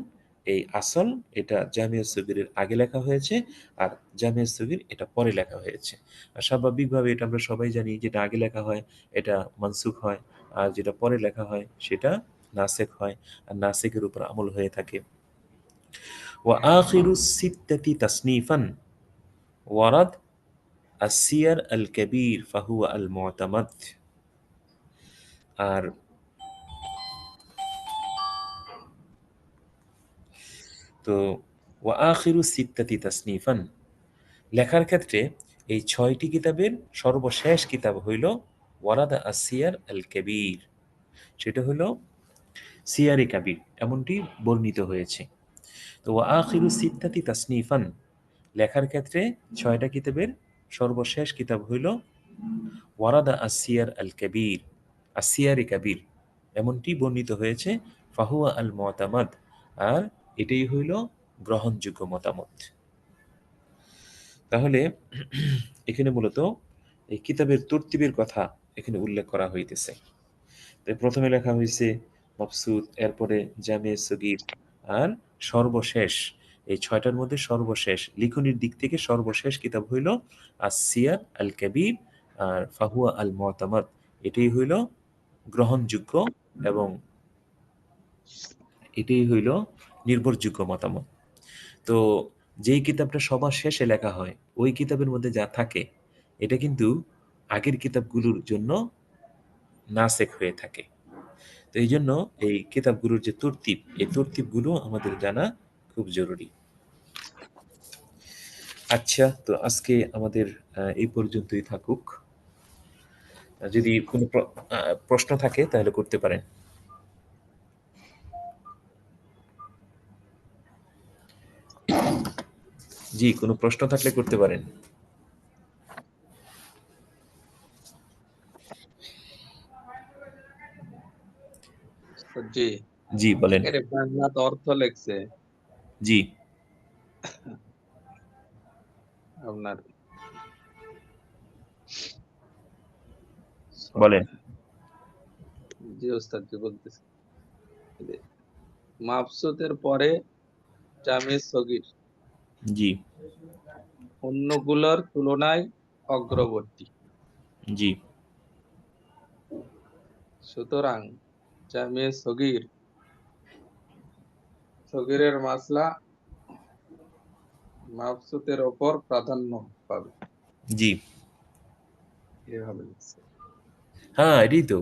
এই আসল এটা জামিয়া সগীরের আগে লেখা হয়েছে আর জামিয়া সগীর এটা পরে লেখা হয়েছে। আর স্বাভাবিকভাবে এটা আমরা সবাই জানি, যেটা আগে লেখা হয় এটা মানসুখ হয় আর যেটা পরে লেখা হয় সেটা নাসেখ হয়, আর নাসেখের উপর আমল হয়ে থাকে। وآخر الستة تصنيفا ورد السير الكبير فهو المعتمد। আর তো وآخر الستة تصنيفا লেখার ক্ষেত্রে এই 6টি কিতাবের সর্বশেষ কিতাব হইল ওয়ারাদা আসিয়ার আল কবির, সেটা হইল সিয়ারে কাবির, এমনটি বর্ণিত হয়েছে। তো আখিরু সিত্তাতি তাসনিফান লেখার ক্ষেত্রে 6টা কিতাবের সর্বশেষ কিতাব হইল ওয়ারাদা আসিয়ার আল কবির, আসিয়ারে কাবির, এমনটি বর্ণিত হয়েছে। ফাহুয়া আল মুতামাদ, আর এটাই হইল গ্রহণযোগ্য মতামত। তাহলে এখানে মূলত এই কিতাবের তরতিবের কথা এখানে উল্লেখ করা হইতেছে। তাই প্রথমে লেখা হয়েছে মাফসুদ, এরপরে জামে সগীর, আর সর্বশেষ এই 6টার মধ্যে সর্বশেষ লিখনির দিক থেকে সর্বশেষ কিতাব হইল আসিয়ার আল কবির আর ফাহুয়া আল মুতামাদ, এটাই হইল গ্রহণযোগ্য এবং এটাই হইল নির্ভরযোগ্য মতামত। তো যেই কিতাবটা সবার শেষে লেখা হয় ওই কিতাবের মধ্যে যা থাকে এটা কিন্তু আগের কিতাবগুলোর জন্য নাসেখ হয়ে থাকে। তো এই জন্য এই কিতাবগুলোর যে তরতিব, এই তরতিবগুলো আমাদের জানা খুব জরুরি। আচ্ছা, তো আজকে আমাদের এই পর্যন্তই থাকুক। যদি কোনো প্রশ্ন থাকে তাহলে করতে পারেন। জি, কোনো প্রশ্ন থাকলে করতে পারেন। জি, জি বলেন। এর বাংলাতে অর্থ লেখছে জি আপনার বলেন। জি ওস্তাদ জি বলতেছি, যে মাবসুতের পরে জামে সগীর জি অন্যগুলোর তুলনায় অগ্রবর্তী, জি সুতরাং জামে সগীরের মাসলা মাবসুতের ওপর প্রাধান্য পাবে, জি এভাবে লিখছে। হ্যাঁ, এটাই তো।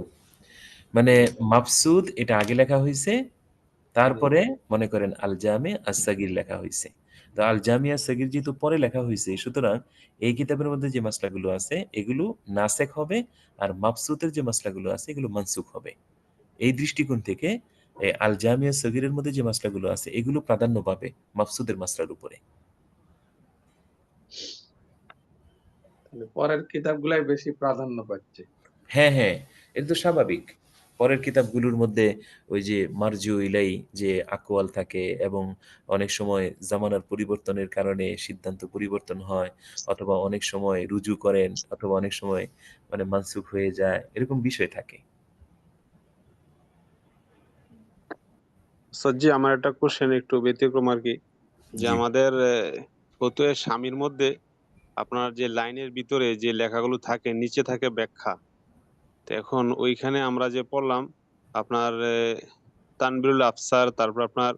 মানে মাফসুদ এটা আগে লেখা হয়েছে, তারপরে মনে করেন আল জামে আস-সাগীর লেখা হয়েছে। তো আল জামি আস-সাগীর যেহেতু পরে লেখা হয়েছে, সুতরাং এই কিতাবের মধ্যে যে মাসলাগুলো আছে এগুলো নাসেখ হবে, আর মাফসুদের যে মাসলাগুলো আছে এগুলো মানসুখ হবে। এই দৃষ্টিকোণ থেকে এই আল জামি আস-সাগীরের মধ্যে যে মাসলাগুলো আছে এগুলো প্রাধান্য পাবে মাফসুদের মাসলার উপরে। তাহলে পরের কিতাবগুলাই বেশি প্রাধান্য পাচ্ছে। হ্যাঁ, হ্যাঁ, এটা তো স্বাভাবিক। পরের কিতাবগুলোর মধ্যে ওই যে মারজু ইলাই যে আকওয়াল থাকে, এবং অনেক সময় জামানার পরিবর্তনের কারণে সিদ্ধান্ত পরিবর্তন হয়, অথবা অনেক সময় রুজু করেন, অথবা অনেক সময় মানে মানসুখ হয়ে যায়, এরকম বিষয় থাকে। স্যার জি, আমার একটা কোশ্চেন একটু ব্যতিক্রম আর কি, যে জি আমাদের ফতুয়া স্বামীর মধ্যে আপনার যে লাইনের ভিতরে যে লেখাগুলো থাকে নিচে থাকে ব্যাখ্যা। তো এখন ওইখানে আমরা যে পড়লাম আপনার তানবীরুল আফসার, তারপর আপনার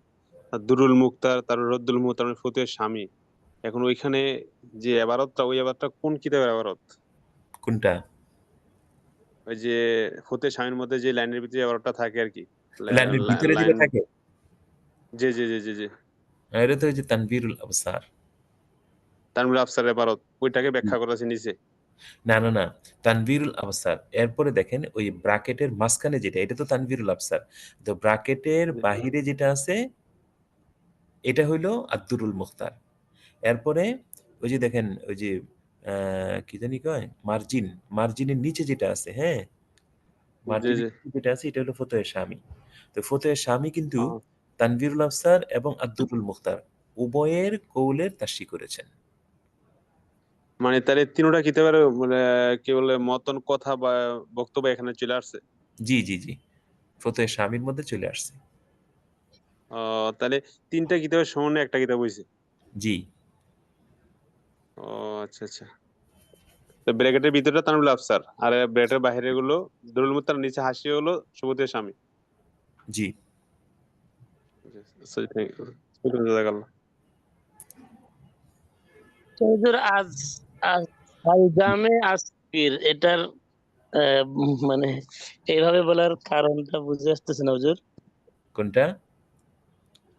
দুরুল মুক্তার, তারপর রদ্দুল মুক্তার, ফতুয়া স্বামী। এখন ওইখানে যে এবারতটা, ওই এবারটা কোন কিতাবের এবারত? কোনটা? ওই যে ফতুয়া স্বামীর মধ্যে যে লাইনের ভিতরে এবারটা থাকে আর কি, লাইনের ভিতরে লাইন। যেটা থাকে জি জি জি জি জি, এটা তো ওই যে তানবীরুল আবসার। তানবীরুল আফসার এবারত, ওইটাকে ব্যাখ্যা করেছে নিচে। না না না, তানভীরুল আবসার। এরপরে দেখেন ওই ব্র্যাকেটের মাঝখানে যেটা, এটা তো তানভীরুল আবসার। তো ব্র্যাকেটের বাহিরে যেটা আছে এটা হইলো আদ্দুরুল মুখতার। এরপরে ওই যে দেখেন ওই যে কি জানি কয় মার্জিন, মার্জিনের নিচে যেটা আছে, হ্যাঁ, জি মার্জিনের জি। নিচে যেটা আছে এটা হলো ফতোয়ে শামী। তো ফতোয়ে শামী কিন্তু আহ, তানভীরুল আফসার এবং আদ্দুরুল মুখতার উভয়ের কৌলের তাসি করেছেন। মানে তাহলে তিনটা কিতাবের মানে কি বলে মতন কথা বা বক্তব্য এখানে চলে আসছে। জি জি জি, ফতোয়ে শামীর মধ্যে চলে আসছে। তাহলে তিনটা কিতাবের সমন্বয়ে একটা কিতাব হয়েছে। জি ও আচ্ছা আচ্ছা। তো ব্র্যাকেটের ভিতরটা তানবীরুল আফসার, আর ব্র্যাকেটের বাইরে গুলো দুরুল মুক্তার, নিচে হাসিয়ে হলো সুবুতের স্বামী। জি জাযাকাল্লাহ। তো হুজুর আজ আজ আল জামে আসকির এটার মানে এইভাবে বলার কারণটা বুঝে আসতেছে না হুজুর। কোনটা?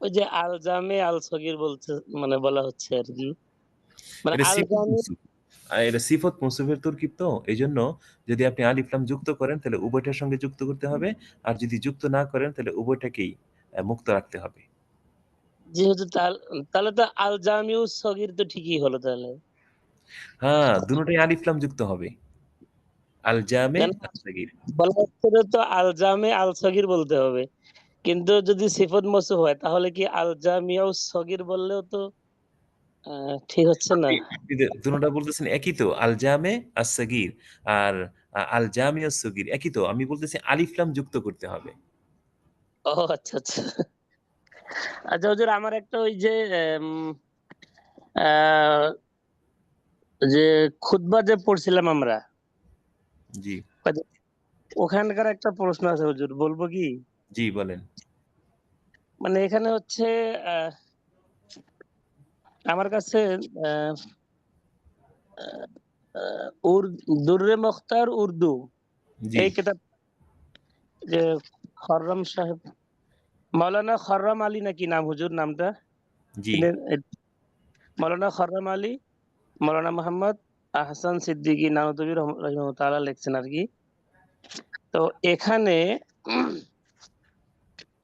ওই যে আল জামে আল সগীর বলছে, মানে বলা হচ্ছে আর কি, মানে এটা আল সিফত জামে। মৌসুফ। এটা সিফত মৌসুফের তরকিব, তো এই জন্য যদি আপনি আলিফ লাম যুক্ত করেন তাহলে উভয়টার সঙ্গে যুক্ত করতে হবে, আর যদি যুক্ত না করেন তাহলে উভয়টাকেই মুক্ত রাখতে হবে। যেহেতু তাহলে তো আল জামিউ সগীর তো ঠিকই হলো তাহলে। হ্যাঁ, দুটোটাই আলিফ লাম যুক্ত হবে, আল জামে কেন আস-সাগীর। বলা হচ্ছে তো আল জামে আল সগীর বলতে হবে, কিন্তু যদি সিফত মৌসুফ হয় তাহলে কি আল জামিউ সগীর বললেও তো ঠিক হচ্ছে না। আপনি দুটোটা বলতেছেন একই তো, আল জামে আস-সাগীর আর আল জামি আস-সগীর একই তো। আমি বলতেছি আলিফ লাম যুক্ত করতে হবে। ও আচ্ছা আচ্ছা। আচ্ছা হুজুর, আমার একটা ওই যে আহ, যে খুতবা যে পড়ছিলাম আমরা, জি ওখানকার একটা প্রশ্ন আছে হুজুর, বলবো কি? জি বলেন। মানে এখানে হচ্ছে আহ, আমার কাছে দুররে মুখতার উর্দু জি এই কিতাব, যে খররম সাহেব, মাওলানা খররম আলী নাকি নাম, হুজুর নামটা জি মাওলানা খররম আলী, মাওলানা মোহাম্মদ আহসান সিদ্দিকী নানুতুবি রহমাহুল্লাহ লিখছেন আর কি। তো এখানে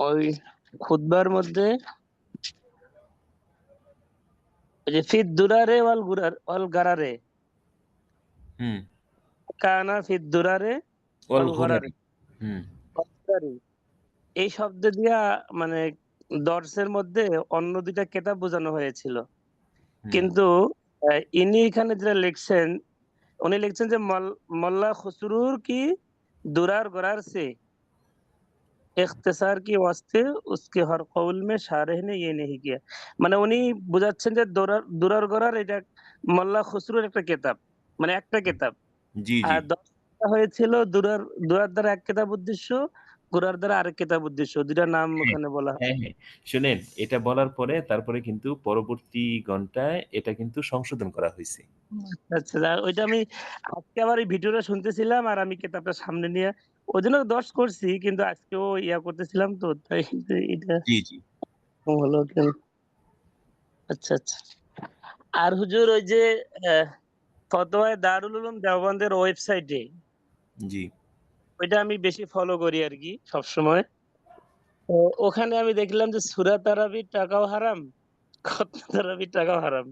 ওই খুতবার মধ্যে ওই যে ফিদ দুরারে ওয়াল গারারে, হুম কানা ফিদ দুরারে ওয়াল ওয়াল গারারে, ঘোরারি হুম এই শব্দ দিয়া মানে দর্সের মধ্যে অন্য দুইটা কেতাব বোঝানো হয়েছিল। হুম কিন্তু ইনি এখানে যেটা লিখছেন, উনি লিখছেন যে মোল্লা খুসরুর কি दुरार गरार से इख्तिसार की वास्ते उसके हर कौल में शारिह ने ये नहीं किया। মানে উনি বোঝাচ্ছেন যে দুরার গরার এটা মোল্লা খুসরুর একটা কিতাব, মানে একটা কিতাব। জি জি আর 10টা হয়েছিল দুরার দ্বারা এক কিতাব উদ্দেশ্য, গুরার দ্বারা আরেক কিতাব উদ্দেশ্য, দুইটা নাম হ্যাঁ ওখানে বলা হয়। হ্যাঁ হ্যাঁ শুনেন, এটা বলার পরে তারপরে কিন্তু পরবর্তী ঘন্টায় এটা কিন্তু সংশোধন করা হয়েছে। আচ্ছা, ওইটা আমি আজকে আবার এই ভিডিওটা শুনতেছিলাম আর আমি কিতাবটা সামনে নিয়ে ওই জন্য দর্শ করছি, কিন্তু আজকেও ইয়া করতেছিলাম তো তাই এটা জি জি হলো কেন। আচ্ছা আচ্ছা। আর হুজুর ওই যে ফতোয়ায়ে দারুল উলুম দেওবন্দের ওয়েবসাইটে, জি ওইটা আমি বেশি ফলো করি আর কি সবসময়। তো ওখানে আমি দেখলাম যে সূরা তারাবির টাকাও হারাম, খতম তারাবির টাকাও হারাম।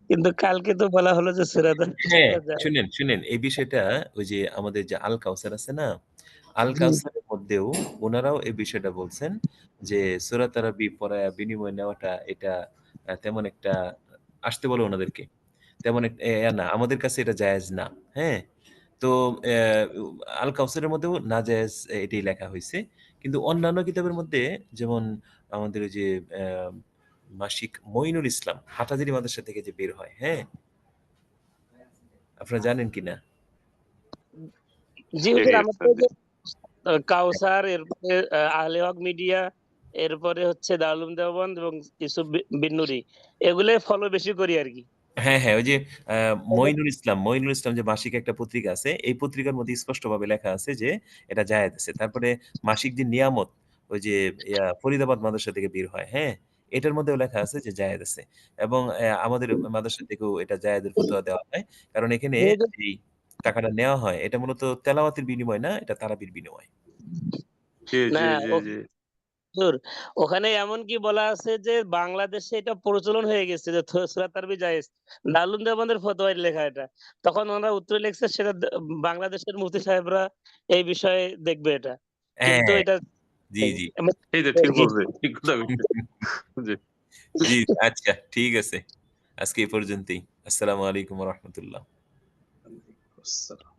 কিন্তু কালকে তো বলা হলো যে সূরা হ্যাঁ তারাবিটা যায়। শুনেন শুনেন, এই বিষয়টা ওই যে আমাদের যে আল কাউসার আছে না, আল জি কাউসারের মধ্যেও ওনারাও এই বিষয়টা বলছেন যে সূরা তারাবি পড়ায়া বিনিময় নেওয়াটা এটা তেমন একটা আসতে বলে ওনাদেরকে, তেমন একটা না, আমাদের কাছে এটা জায়েজ না। হ্যাঁ, তো আল কাউসারের মধ্যেও নাজায়েজ এটাই লেখা হয়েছে। কিন্তু অন্যান্য কিতাবের মধ্যে যেমন আমাদের ওই যে মাসিক মঈনুল ইসলাম হাটাজারি মাদ্রাসা থেকে যে বের হয়, হ্যাঁ, আপনারা জানেন কিনা? জি জি হুজুর, জি আমার তো স্যার, ওই জি। যে কাউসার, এরপরে আহলে হক মিডিয়া, এরপরে হচ্ছে দারুল উলুম দেওবন্দ এবং ইউসুফ বিন নুরি, এগুলোই ফলো বেশি করি আর কি। হ্যাঁ, হ্যাঁ, ওই যে মঈনুল ইসলাম যে মাসিক একটা পত্রিকা আছে, এই পত্রিকার মধ্যে স্পষ্টভাবে লেখা আছে যে এটা জায়েজ আছে। তারপরে মাসিক যে নিয়ামত, ওই যে ফরিদাবাদ মাদ্রাসা থেকে বের হয়, হ্যাঁ? এটার মধ্যেও লেখা আছে যে জায়েজ আছে। এবং আমাদের মাদ্রাসা থেকেও এটা জায়েজের ফতোয়া দেওয়া হয়। কারণ এখানে জি হুজুর, এই টাকাটা নেওয়া হয়, এটা মূলত তেলাওয়াতের বিনিময় না, এটা তারাবির বিনিময়। জি না জি জি জি হুজুর, ওখানে এমন কি বলা আছে যে বাংলাদেশে এটা প্রচলন হয়ে গেছে যে সূরা তারাবি জায়েজ। দারুল উলুম দেওবন্দের ফতোয়ায় লেখা এটা। তখন ওনারা উত্তরে লিখছে সেটা বাংলাদেশের মুফতি সাহেবরা এই বিষয়ে দেখবে এটা। কিন্তু হ্যাঁ, এটা জি, জি। এই যে ঠিক বলছে, ঠিক কথা কইছে। জি জি, আচ্ছা ঠিক আছে। আজকে এই পর্যন্তই। আসসালামু আলাইকুম ওয়া রাহমাতুল্লাহ। আসসালাম।